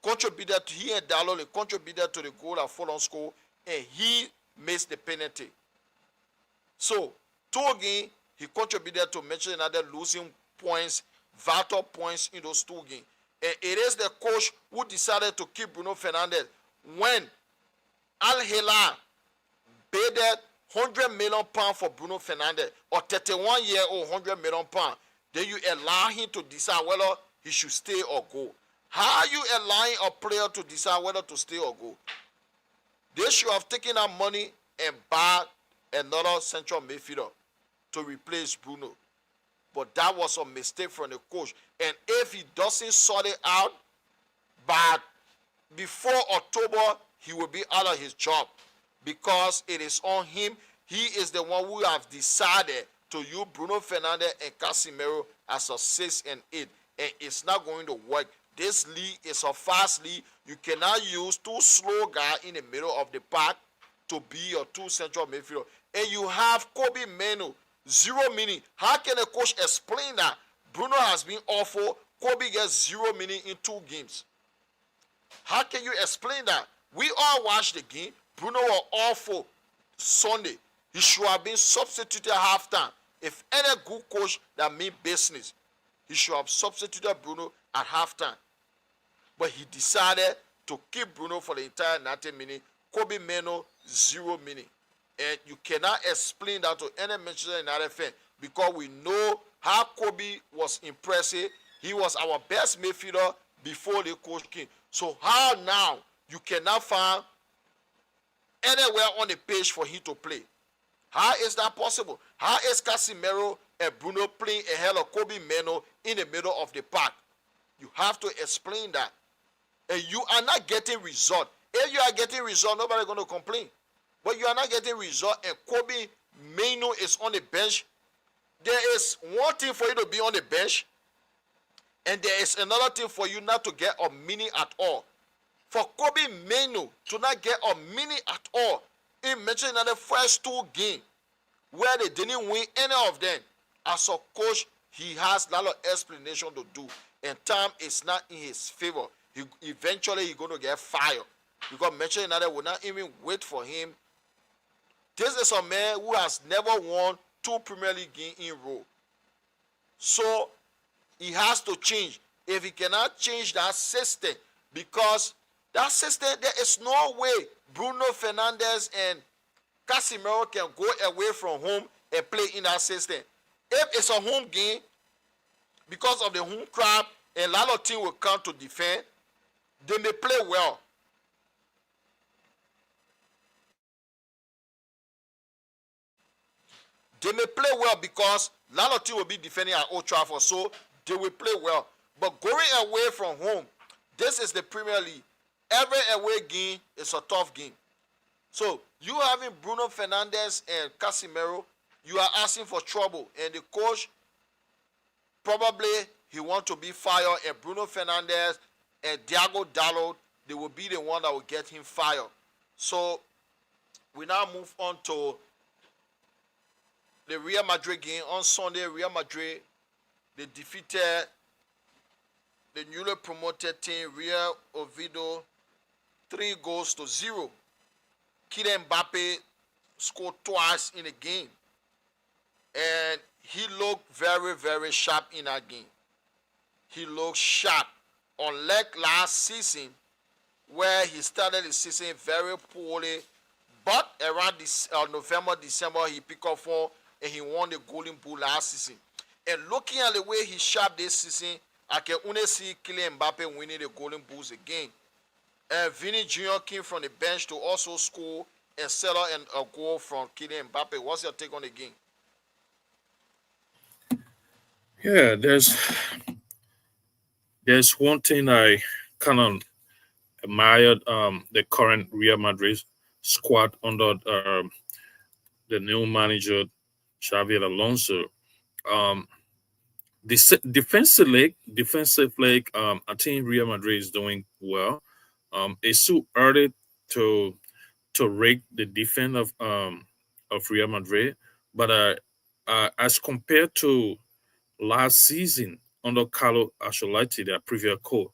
contributed, he and Dalot contributed to the goal that Fulham scored, and he missed the penalty. So, 2 games, he contributed to Manchester United losing points, vital points in those 2 games. And it is the coach who decided to keep Bruno Fernandes when Al Hilal paid £100 million for Bruno Fernandes, or 31-year-old £100 million. Then you allow him to decide whether he should stay or go. How are you allowing a player to decide whether to stay or go? They should have taken that money and bought another central midfielder to replace Bruno. But that was a mistake from the coach. And if he doesn't sort it out, but before October, he will be out of his job. Because it is on him. He is the one who has decided to use Bruno Fernandes and Casemiro as a 6 and 8. And it's not going to work. This league is a fast league. You cannot use 2 slow guys in the middle of the park to be your 2 central midfielder. And you have Kobe Menu. 0 minutes. How can a coach explain that? Bruno has been awful. Kobe gets 0 minutes in 2 games. How can you explain that? We all watched the game. Bruno was awful Sunday. He should have been substituted at halftime. If any good coach that means business, he should have substituted Bruno at halftime. But he decided to keep Bruno for the entire 90 minutes. Kobe Meno, 0 minutes. And you cannot explain that to any Manchester United fan because we know how Kobe was impressive. He was our best midfielder before the coach came. So how now you cannot find anywhere on the page for him to play? How is that possible? How is Casemiro and Bruno playing ahead of Kobe Meno in the middle of the park? You have to explain that. And you are not getting result. If you are getting result, nobody is going to complain. But you are not getting result and Kobe Meno is on the bench. There is one thing for you to be on the bench, and there is another thing for you not to get a minute at all. For Kobe Meno to not get a minute at all in Manchester United first 2 games where they didn't win any of them, as a coach, he has a lot of explanation to do, and time is not in his favor. Eventually, he's going to get fired because Manchester United will not even wait for him. This is a man who has never won 2 Premier League games in a row. So, he has to change. If he cannot change that system, because that system, there is no way Bruno Fernandes and Casemiro can go away from home and play in that system. If it's a home game, because of the home crowd, a lot of teams will come to defend, they may play well. They may play well because a lot of teams will be defending at Old Trafford, so they will play well. But going away from home, this is the Premier League. Every away game is a tough game. So you having Bruno Fernandes and Casemiro, you are asking for trouble, and the coach probably he want to be fired, and Bruno Fernandes and Diego Dalot, they will be the one that will get him fired. So we now move on to the Real Madrid game on Sunday. Real Madrid, they defeated the newly promoted team Real Oviedo 3-0. Kylian Mbappe scored twice in the game, and he looked very, very sharp in that game. He looked sharp. Unlike last season, where he started the season very poorly, but around this November, December, he picked up form and he won the Golden Boot last season. And looking at the way he sharp this season, I can only see Kylian Mbappe winning the Golden Boots again. And Vinny Jr. came from the bench to also score and settle a goal from Kylian Mbappe. What's your take on the game? Yeah, there's one thing I kind of admired the current Real Madrid squad under the new manager Xavi Alonso. Um, this defensive leg. I think Real Madrid is doing well. It's too early to rate the defense of Real Madrid, but as compared to last season under Carlo Ancelotti, their previous coach,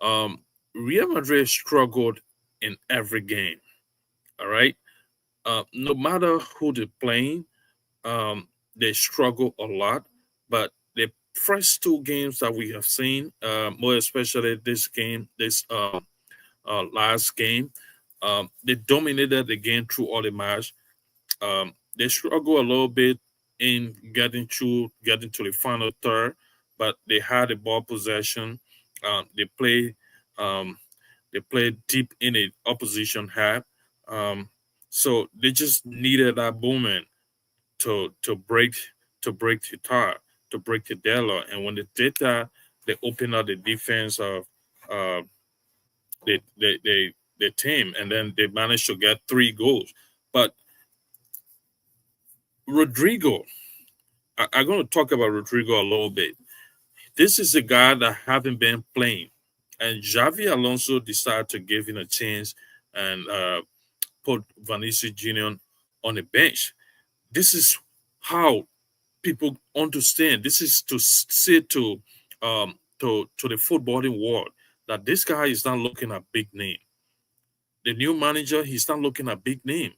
um, Real Madrid struggled in every game. All right, no matter who they're playing, they struggle a lot. But the first two games that we have seen, more especially this game, this last game, they dominated the game through all the match. They struggle a little bit in getting to the final third, but they had the ball possession. They play um, they play deep in the opposition half. Um, so they just needed that moment to break the tie, to break the deadlock. And when they did that, they opened up the defense of uh, the team, and then they managed to get 3 goals. But Rodrigo, I'm going to talk about Rodrigo a little bit. This is a guy that haven't been playing, and Javi Alonso decided to give him a chance and put Vinicius Junior on the bench. This is how people understand. This is to say to the footballing world that this guy is not looking at big name. The new manager, he's not looking at big name.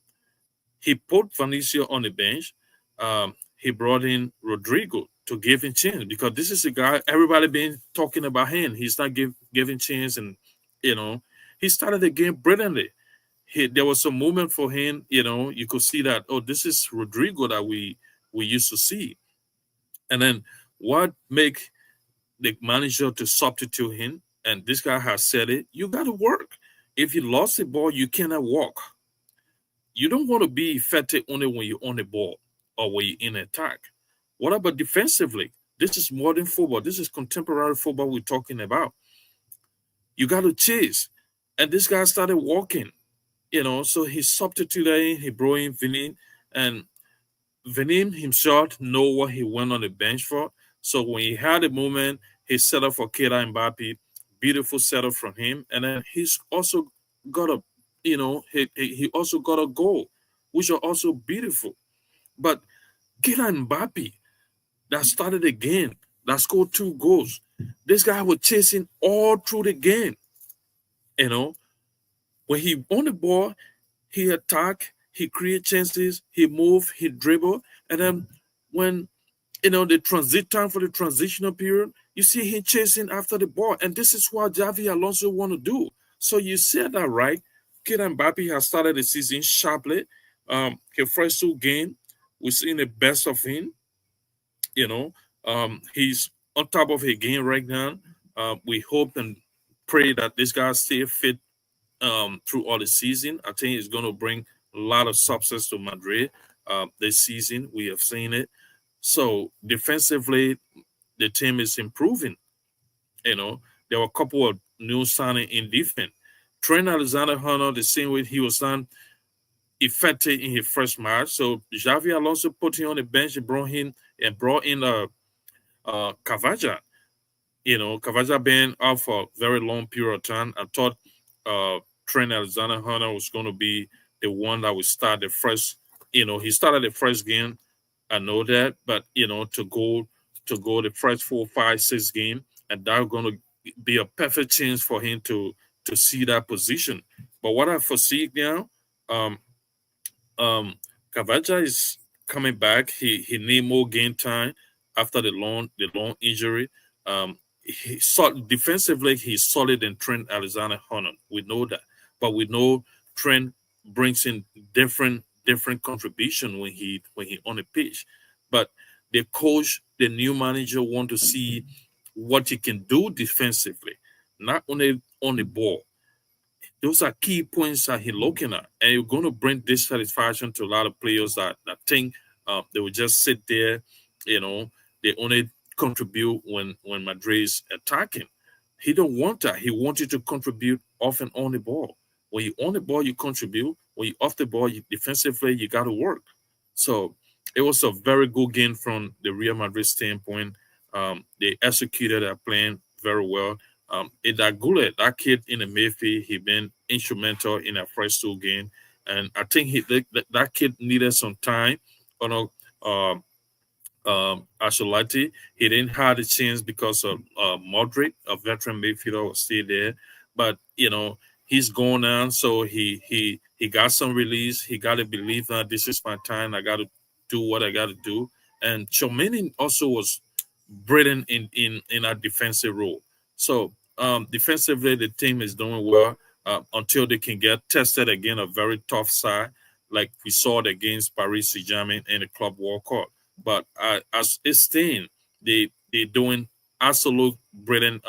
He put Vanicio on the bench. He brought in Rodrigo to give him chance because this is a guy everybody been talking about him. He's not giving chance, and you know he started the game brilliantly. There was some movement for him. You could see that. Oh, this is Rodrigo that we used to see. And then what make the manager to substitute him? And this guy has said it. You got to work. If you lost the ball, you cannot walk. You don't want to be effective only when you're on the ball or when you're in attack. What about defensively? This is modern football. This is contemporary football we're talking about. You got to chase. And this guy started walking, so he substituted, he brought in Vinin, and Vinin himself know what he went on the bench for. So when he had a moment, he set up for Keita Mbappe. Beautiful setup from him. And then he's also got he also got a goal, which are also beautiful. But Kylian Mbappe, that started again, that scored 2 goals. This guy was chasing all through the game. When he on the ball, he attack, he create chances, he move, he dribble, and then when the transit time for the transitional period, you see him chasing after the ball, and this is what Javi Alonso want to do. So you said that right. Kylian Mbappe has started the season sharply. His first 2 games, we've seen the best of him. He's on top of his game right now. We hope and pray that this guy stay fit through all the season. I think it's going to bring a lot of success to Madrid this season. We have seen it. So defensively, the team is improving. There were a couple of new signing in defense. Trent Alexander-Arnold, the same way he was done. effective in his first match. So Xavi Alonso put him on the bench and brought in Cavaja. Cavaja been out for a very long period of time. I thought Trent Alexander-Arnold was going to be the one that would start the first. He started the first game. I know that, but to go the first 4, 5, 6 game, and that's going to be a perfect chance for him to see that position. But what I foresee now, um, Cavaja is coming back. He need more game time after the long injury. He defensively he's solid in Trent Alexander-Arnold. We know that, but we know Trent brings in different contribution when he on the pitch. But the coach, the new manager, want to see what he can do defensively, not only on the ball. Those are key points that he's looking at, and you're going to bring dissatisfaction to a lot of players that think they will just sit there. They only contribute when Madrid is attacking. He don't want that. He wants you to contribute off and on the ball. When you on the ball, you contribute. When you off the ball, defensively you got to work. So it was a very good game from the Real Madrid standpoint. They executed their plan very well. That Goulet, that kid in the midfield, he been instrumental in the first 2 games, and I think that kid needed some time. You know, Ancelotti, he didn't have the chance because of Modric, a veteran midfielder, was still there, but he's gone now, so he got some release. He got to believe that this is my time. I got to do what I got to do, and Chomini also was brilliant in a defensive role. So defensively, the team is doing well until they can get tested again. A very tough side, like we saw it against Paris Saint-Germain in the Club World Cup. But as it's staying, they doing absolute brilliant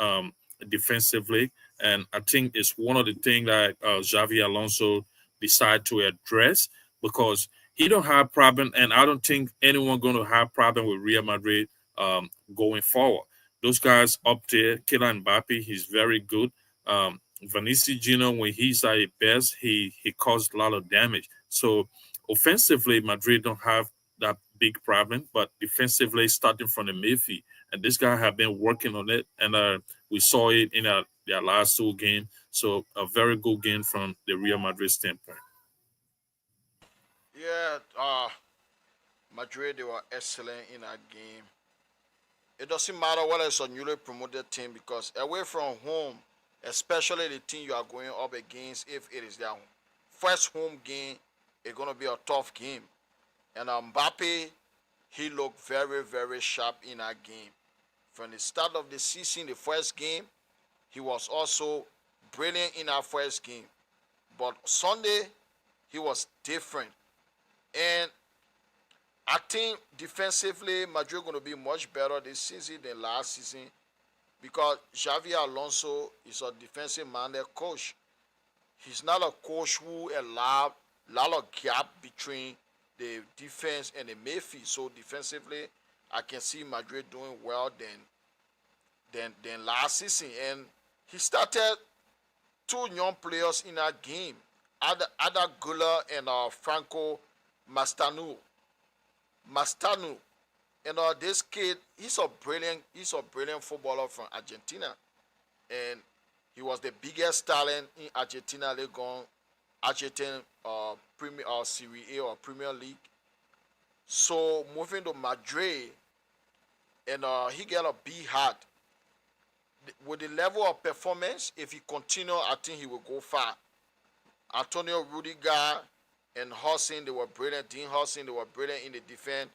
defensively, and I think it's one of the things that Xavi Alonso decided to address because he don't have problem, and I don't think anyone going to have problem with Real Madrid going forward. Those guys up there, Kylian Mbappe, he's very good. Vinicius Junior, when he's at his best, he caused a lot of damage. So offensively, Madrid don't have that big problem, but defensively, starting from the midfield, and this guy have been working on it, and we saw it in their last 2 games. So a very good game from the Real Madrid standpoint. Yeah, Madrid, they were excellent in that game. It doesn't matter whether it's a newly promoted team because away from home, especially the team you are going up against, if it is their first home game, it's gonna be a tough game. And Mbappe, he looked very, very sharp in that game. From the start of the season, the first game, he was also brilliant in our first game. But Sunday, he was different. And I think defensively, Madrid going to be much better this season than last season because Xavi Alonso is a defensive-minded coach. He's not a coach who allowed a lot of gap between the defense and the midfield. So defensively, I can see Madrid doing well than last season. And he started 2 young players in that game, Ada Gula and Franco Mastanu. Mastanu. And this kid, he's a brilliant footballer from Argentina. And he was the biggest talent in Argentina. They gone Argentine Premier Serie A or Premier League. So moving to Madrid, and he got a big heart. With the level of performance, if he continue, I think he will go far. Antonio Rudiger and Hudson, they were brilliant. Dean Hudson, they were brilliant in the defense.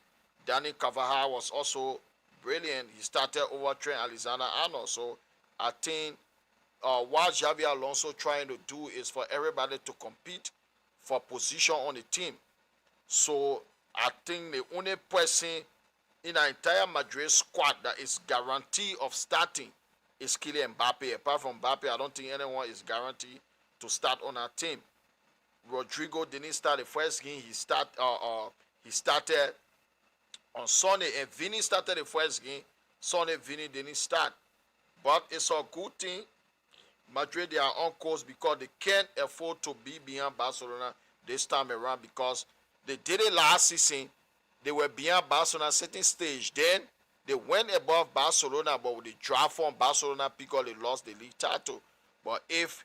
Danny Carvajal was also brilliant. He started over Trent Alexander-Arnold. So I think what Xavi Alonso trying to do is for everybody to compete for position on the team. So I think the only person in the entire Madrid squad that is guaranteed of starting is Kylian Mbappe. Apart from Mbappe, I don't think anyone is guaranteed to start on our team. Rodrigo didn't start the first game. He started on Sunday, and Vini started the first game. Sunday, Vini didn't start. But it's a good thing. Madrid, they are on course because they can't afford to be behind Barcelona this time around because they did it last season. They were behind Barcelona at a certain stage. Then they went above Barcelona, but with the draft from Barcelona because they lost the league title. But if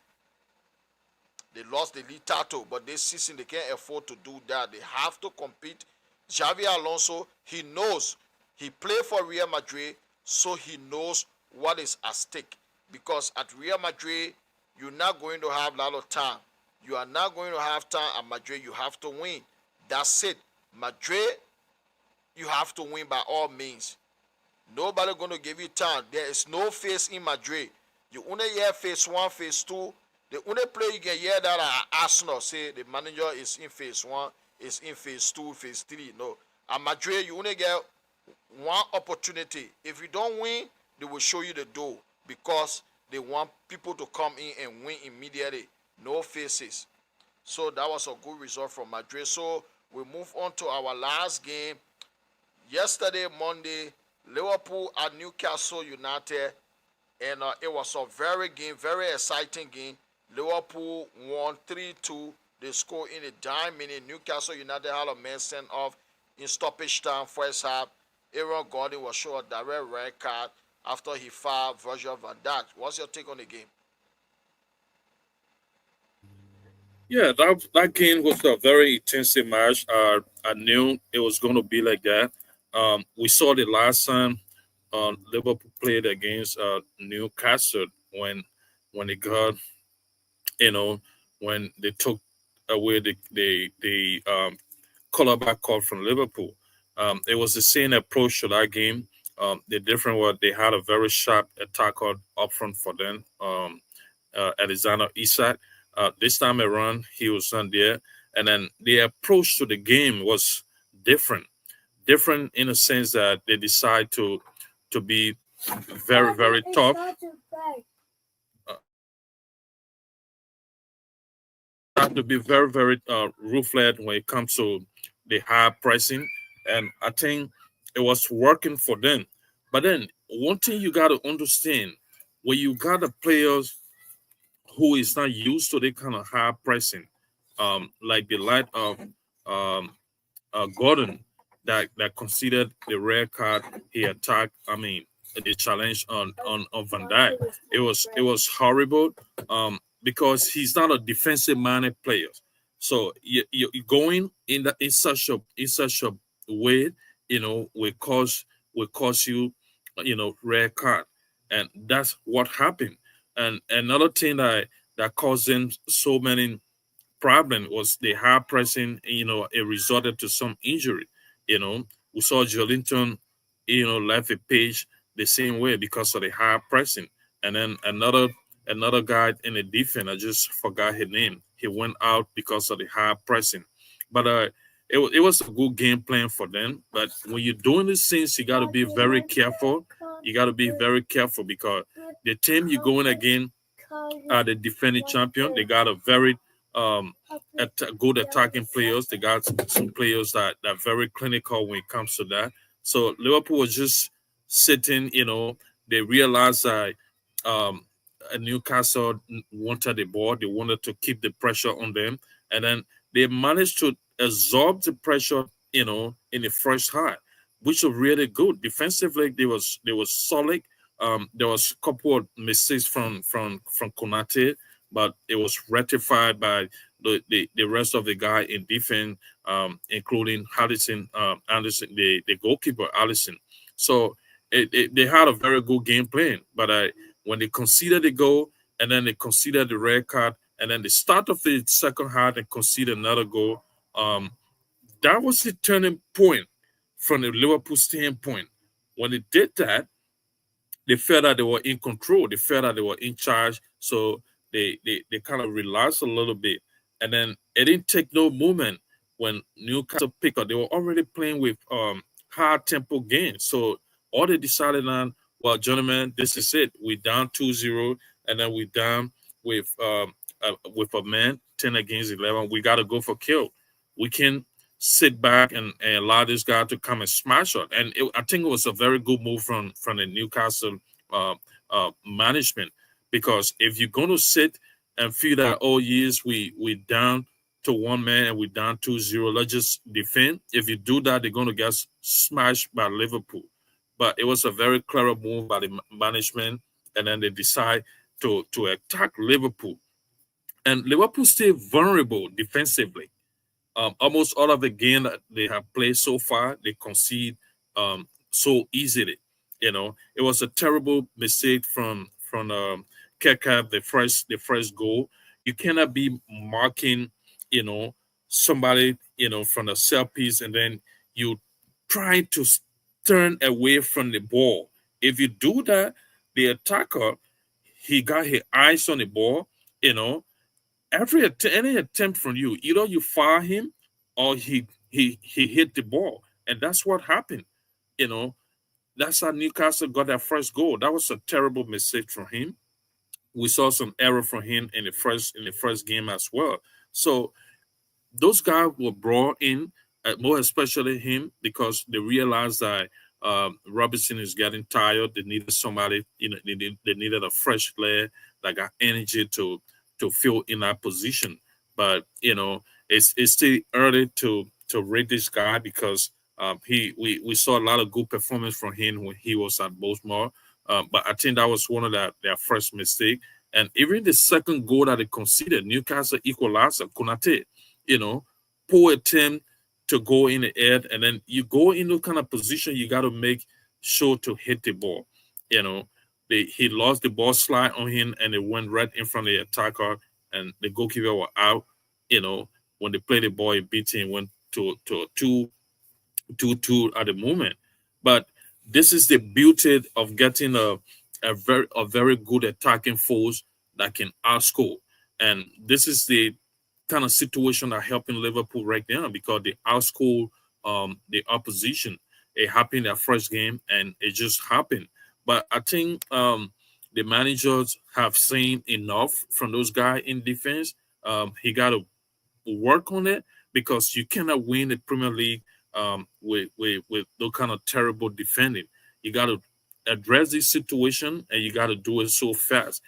they lost the league title, but this season they can't afford to do that. They have to compete. Xavi Alonso, he knows. He played for Real Madrid, so he knows what is at stake. Because at Real Madrid, you're not going to have a lot of time. You are not going to have time at Madrid. You have to win. That's it. Madrid, you have to win by all means. Nobody going to give you time. There is no phase in Madrid. You only hear phase one, phase two. The only player you can hear that are Arsenal say the manager is in phase one, is in phase two, phase three. No. At Madrid, you only get one opportunity. If you don't win, they will show you the door because they want people to come in and win immediately. No faces. So that was a good result from Madrid. So we move on to our last game. Yesterday, Monday, Liverpool at Newcastle United. And it was a very exciting game. Liverpool won 3-2. They scored in a dime minute. Newcastle United had a man sent off in stoppage time first half. Aaron Gordon was shown a direct red card after he fouled Virgil van Dijk. What's your take on the game? Yeah, that game was a very intensive match. I knew it was going to be like that. We saw the last time Liverpool played against Newcastle when they got, you know, when they took away the callback call from Liverpool. It was the same approach to that game. The different was they had a very sharp attacker up front for them, Alexander Isak. This time around, he was not there. And then the approach to the game was different. Different in the sense that they decide to be very tough. Have to be very ruthless when it comes to the high pressing, and I think it was working for them. But then one thing you got to understand, when you got the players who is not used to the kind of high pressing, like the light of Gordon that considered the red card he attacked. I mean, the challenge on Van Dijk. It was horrible. Because he's not a defensive minded player. So you going in such a way, will cause you, red card, and that's what happened. And another thing that caused them so many problem was the high pressing. It resulted to some injury. We saw Jolinton, left a page the same way because of the high pressing, and then another guy in the defense, I just forgot his name. He went out because of the high pressing. But it was a good game plan for them. But when you're doing these things, you got to be very careful. You got to be very careful because the team you're going against are the defending champion. They got a very good attacking players. They got some players that are very clinical when it comes to that. So Liverpool was just sitting, they realized that Newcastle wanted the ball. They wanted to keep the pressure on them. And then they managed to absorb the pressure, in the first half, which was really good. Defensively, they was solid. There was a couple of mistakes from Konate, but it was rectified by the rest of the guy in defense, including Anderson, the goalkeeper, Allison. So they had a very good game plan. But when they conceded the goal and then they conceded the red card and then the start of the second half and conceded another goal, that was the turning point from the Liverpool standpoint. When they did that, they felt that they were in control. They felt that they were in charge. So they kind of relaxed a little bit. And then it didn't take no moment when Newcastle picked up. They were already playing with high tempo games. So all they decided on, well, gentlemen, this is it. We're down 2-0, and then we're down with a man, 10 against 11. We got to go for kill. We can sit back and allow this guy to come and smash us. And I think it was a very good move from the Newcastle management, because if you're going to sit and feel that, oh, yes, we down to one man and we're down 2-0. Let's just defend. If you do that, they're going to get smashed by Liverpool. But it was a very clever move by the management, and then they decide to attack Liverpool. And Liverpool stay vulnerable defensively. Almost all of the game that they have played so far, they concede so easily. It was a terrible mistake from Keka, the first goal. You cannot be marking, you know, somebody, from the set piece, and then you try to turn away from the ball. If you do that, the attacker, he got his eyes on the ball, you know, any attempt from you, either you fire him or he hit the ball, and that's what happened. You know, that's how Newcastle got their first goal. That was a terrible mistake from him. We saw some error from him in the first game as well. So those guys were brought in, more especially him, because they realized that Robertson is getting tired. They needed somebody, they needed a fresh player that got energy to fill in that position. But it's still early to rate this guy because we saw a lot of good performance from him when he was at Baltimore. But I think that was one of their first mistake. And even the second goal that they conceded, Newcastle equalizer, Konate, you know, poor attempt to go in the air, and then you go in the kind of position you got to make sure to hit the ball. You know, he lost the ball slide on him, and it went right in front of the attacker, and the goalkeeper were out. When they played the ball, it beat him, went to a 2-2 at the moment. But this is the beauty of getting a very good attacking force that can outscore. And this is the kind of situation that helping Liverpool right now because they outscore the opposition. It happened their first game and it just happened. But I think the managers have seen enough from those guys in defense. He got to work on it because you cannot win the Premier League with those kind of terrible defending. You got to address this situation and you got to do it so fast.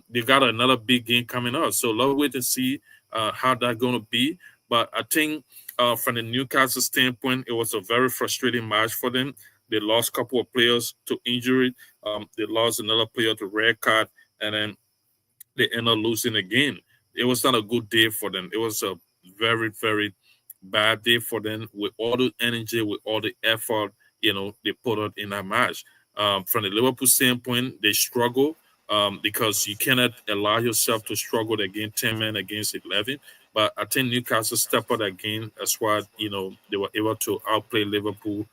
They got another big game coming up, so let's wait and see how that's going to be. But I think from the Newcastle standpoint, it was a very frustrating match for them. They lost a couple of players to injury. They lost another player to red card, and then they end up losing again. It was not a good day for them. It was a very, very bad day for them with all the energy, with all the effort, they put out in that match. From the Liverpool standpoint, they struggle because you cannot allow yourself to struggle against 10 men against 11. But I think Newcastle stepped out again. That's why, they were able to outplay Liverpool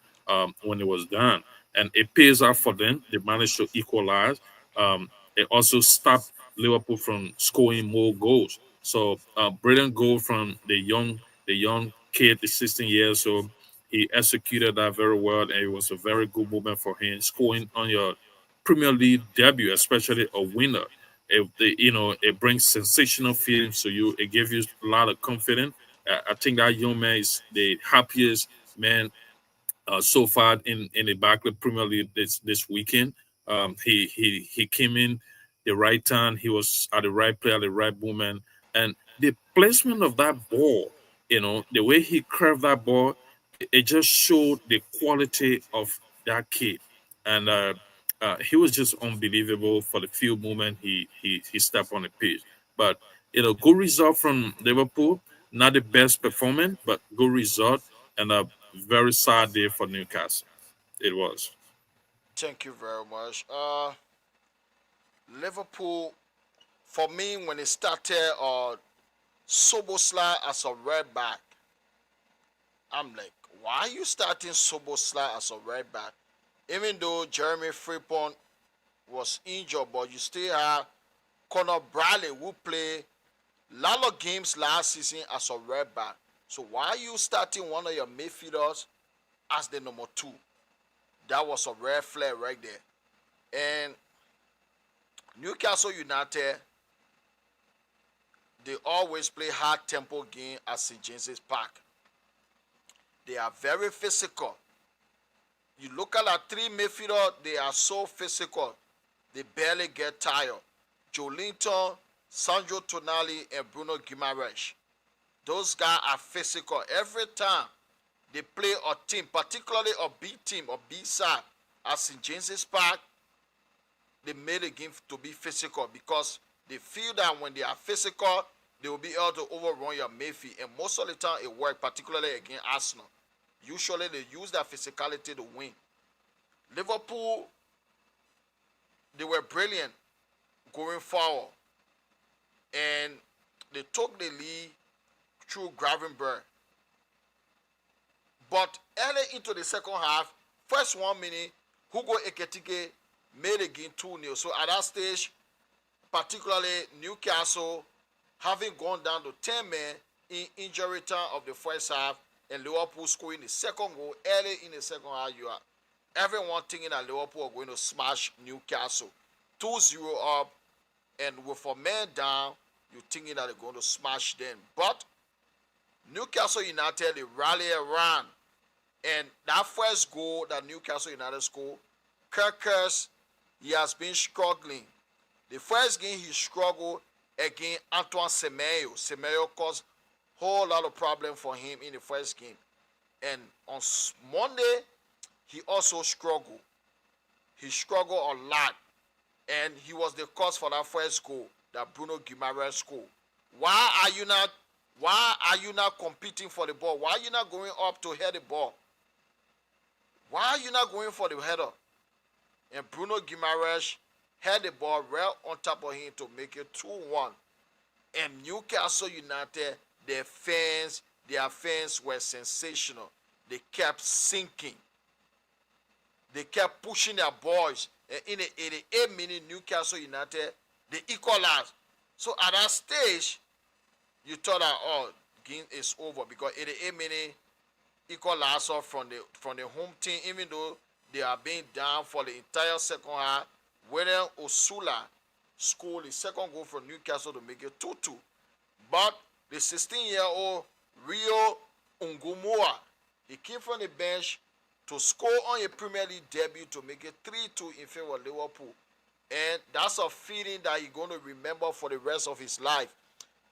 when it was done. And it pays off for them. They managed to equalize. It also stopped Liverpool from scoring more goals. So brilliant goal from the young kid, the 16 years old. He executed that very well, and it was a very good moment for him. Scoring on your Premier League debut, especially a winner, it brings sensational feelings to you. It gives you a lot of confidence. I think that young man is the happiest man so far in the Barclays Premier League this weekend. He came in the right time. He was at the right place at the right moment, and the placement of that ball, the way he curved that ball, it just showed the quality of that kid, and he was just unbelievable for the few moments he stepped on the pitch. But good result from Liverpool. Not the best performance, but good result, and a very sad day for Newcastle. It was. Thank you very much. Liverpool, for me, when it started, Soboslai as a right back, I'm like, why are you starting Soboslai as a right back? Even though Jeremy Frimpong was injured, but you still have Conor Bradley who played a lot of games last season as a right back. So why are you starting one of your midfielders as the number two? That was a red flag right there. And Newcastle United, they always play hard tempo game at St. James's Park. They are very physical. You look at our three midfielders, they are so physical. They barely get tired. Joe Linton, Sandro Tonali, and Bruno Guimaraes. Those guys are physical. Every time they play a team, particularly a B team or B side at St. James's Park, they made the game to be physical because they feel that when they are physical, they will be able to overrun your Mayfield. And most of the time it worked, particularly against Arsenal. Usually they use that physicality to win. Liverpool, they were brilliant going forward. And they took the lead through Gravenberg. But early into the second half, first 1 minute, Hugo Ekitike made the game 2-0. So at that stage, particularly Newcastle, having gone down to 10 men in injury time of the first half, and Liverpool scoring the second goal early in the second half, you are everyone thinking that Liverpool are going to smash Newcastle. 2-0 up, and with a man down, you're thinking that they're going to smash them. But Newcastle United, they rally around. And that first goal that Newcastle United scored, Kirkers, he has been struggling. The first game he struggled against Antoine Semenyo. Semenyo caused a whole lot of problem for him in the first game. And on Monday, he also struggled. He struggled a lot. And he was the cause for that first goal that Bruno Guimaraes scored. Why are you not competing for the ball? Why are you not going up to head the ball? Why are you not going for the header? And Bruno Guimaraes had the ball right on top of him to make it 2-1. And Newcastle United, their fans were sensational. They kept sinking. They kept pushing their boys. And in the 88th minute, Newcastle United, they equalized. So at that stage, you thought that, oh, game is over, because 88 minute equalizer from the home team, even though they are being down for the entire second half. William Osula scored the second goal for Newcastle to make it 2-2. But the 16-year-old Rio Ungumua, he came from the bench to score on a Premier League debut to make it 3-2 in favor of Liverpool. And that's a feeling that he's going to remember for the rest of his life.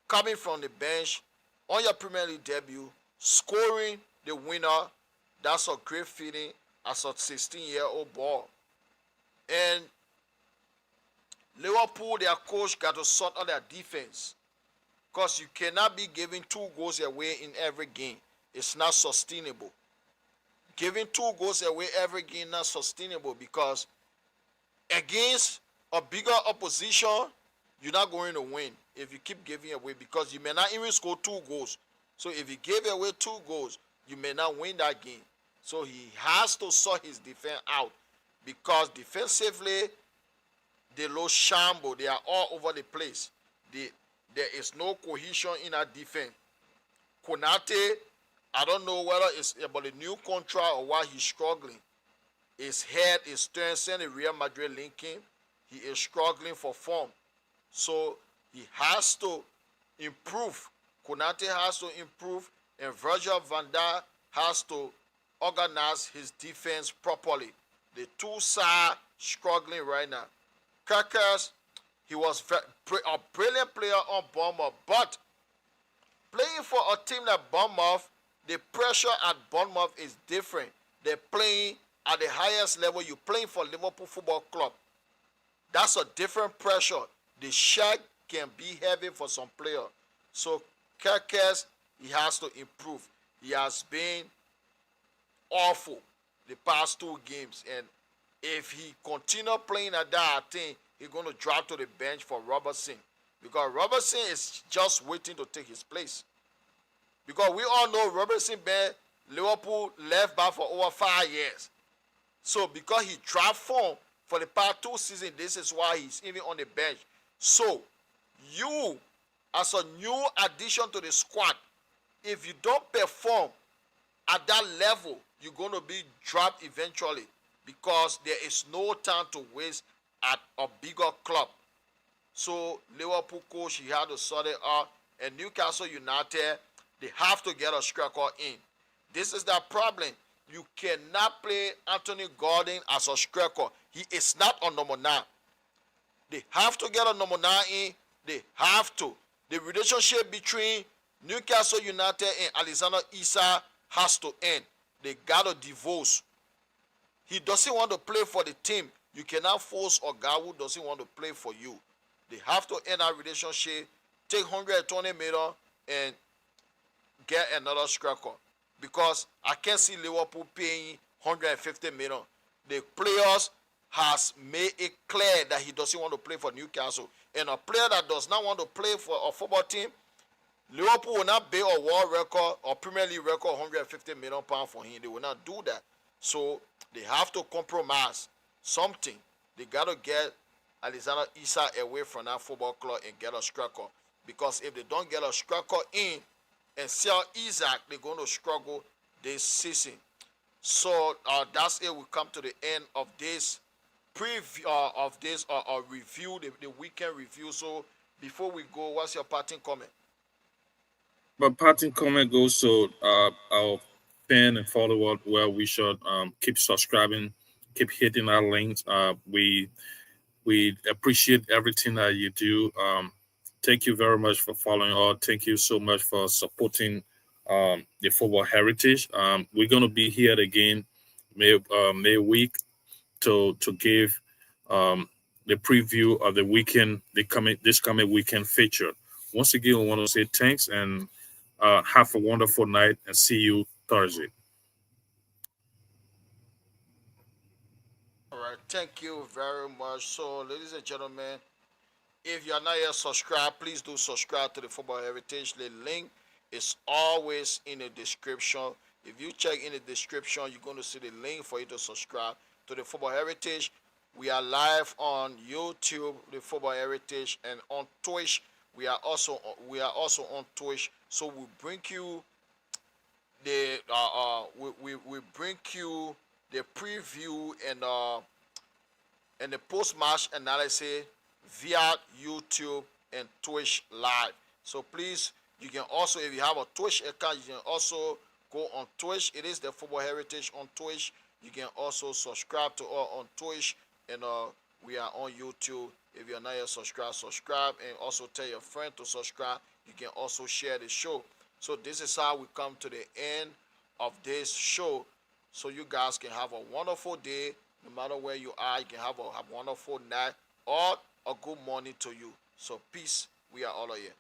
Coming from the bench on your Premier League debut, scoring the winner, that's a great feeling as a 16-year-old boy. And Liverpool, their coach, got to sort out their defense, because you cannot be giving 2 goals away in every game. It's not sustainable. Giving 2 goals away every game not sustainable, because against a bigger opposition, you're not going to win if you keep giving away, because you may not even score 2 goals. So if you give away 2 goals, you may not win that game. So he has to sort his defense out, because defensively, they look shamble. They are all over the place. There is no cohesion in our defense. Konate, I don't know whether it's about the new contract or why he's struggling. His head is turned, sending Real Madrid linking. He is struggling for form. So he has to improve. Konate has to improve, and Virgil van Dijk has to organize his defense properly. The two sides struggling right now. Kirkers, he was a brilliant player on Bournemouth, but playing for a team like Bournemouth, the pressure at Bournemouth is different. They're playing at the highest level. You're playing for Liverpool Football Club. That's a different pressure. The check can be heavy for some players. So Kirkers, he has to improve. He has been awful the past 2 games, and if he continue playing at that, I think he's going to drop to the bench for Robertson, because Robertson is just waiting to take his place. Because we all know Robertson been Liverpool left back for over 5 years. So because he dropped form for the past 2 seasons, this is why he's even on the bench. So you, as a new addition to the squad, if you don't perform at that level, you're going to be dropped eventually, because there is no time to waste at a bigger club. So Liverpool coach, he had to sort it out, and Newcastle United, they have to get a striker in. This is the problem. You cannot play Anthony Gordon as a striker. He is not a number 9. They have to get a number 9 in. They have to. The relationship between Newcastle United and Alexander Isak has to end. They gotta divorce. He doesn't want to play for the team. You cannot force a guy who doesn't want to play for you. They have to end that relationship, take 120 million and get another striker. Because I can't see Liverpool paying 150 million. The players has made it clear that he doesn't want to play for Newcastle. And a player that does not want to play for a football team, Liverpool will not pay a world record or Premier League record 150 million pounds for him. They will not do that. So they have to compromise something. They got to get Alexander Isak away from that football club and get a striker. Because if they don't get a striker in and sell Isak, they're going to struggle this season. So that's it. We come to the end of this preview of this review, the weekend review. So before we go, what's your parting comment? But parting comment goes to our fan and follower where we should keep subscribing, keep hitting our links. We appreciate everything that you do. Thank you very much for following us. Thank you so much for supporting the football heritage. We're gonna be here again May week to give the preview of the weekend, this coming weekend feature. Once again, we want to say thanks and have a wonderful night and see you Thursday. All right, thank you very much. So, ladies and gentlemen, if you are not yet subscribed, please do subscribe to the Football Heritage. The link is always in the description. If you check in the description, you're going to see the link for you to subscribe to the Football Heritage. We are live on YouTube, the Football Heritage, and on Twitch. We are also on Twitch. So we bring you the we bring you the preview and the post match analysis via YouTube and Twitch live. So please, you can also, if you have a Twitch account, you can also go on Twitch. It is the Football Heritage on Twitch. You can also subscribe to us on Twitch, and we are on YouTube. If you're not yet subscribed, subscribe, and also tell your friend to subscribe. You can also share the show. So this is how we come to the end of this show. So you guys can have a wonderful day, no matter where you are. You can have a wonderful night or a good morning to you. So peace. We are all here.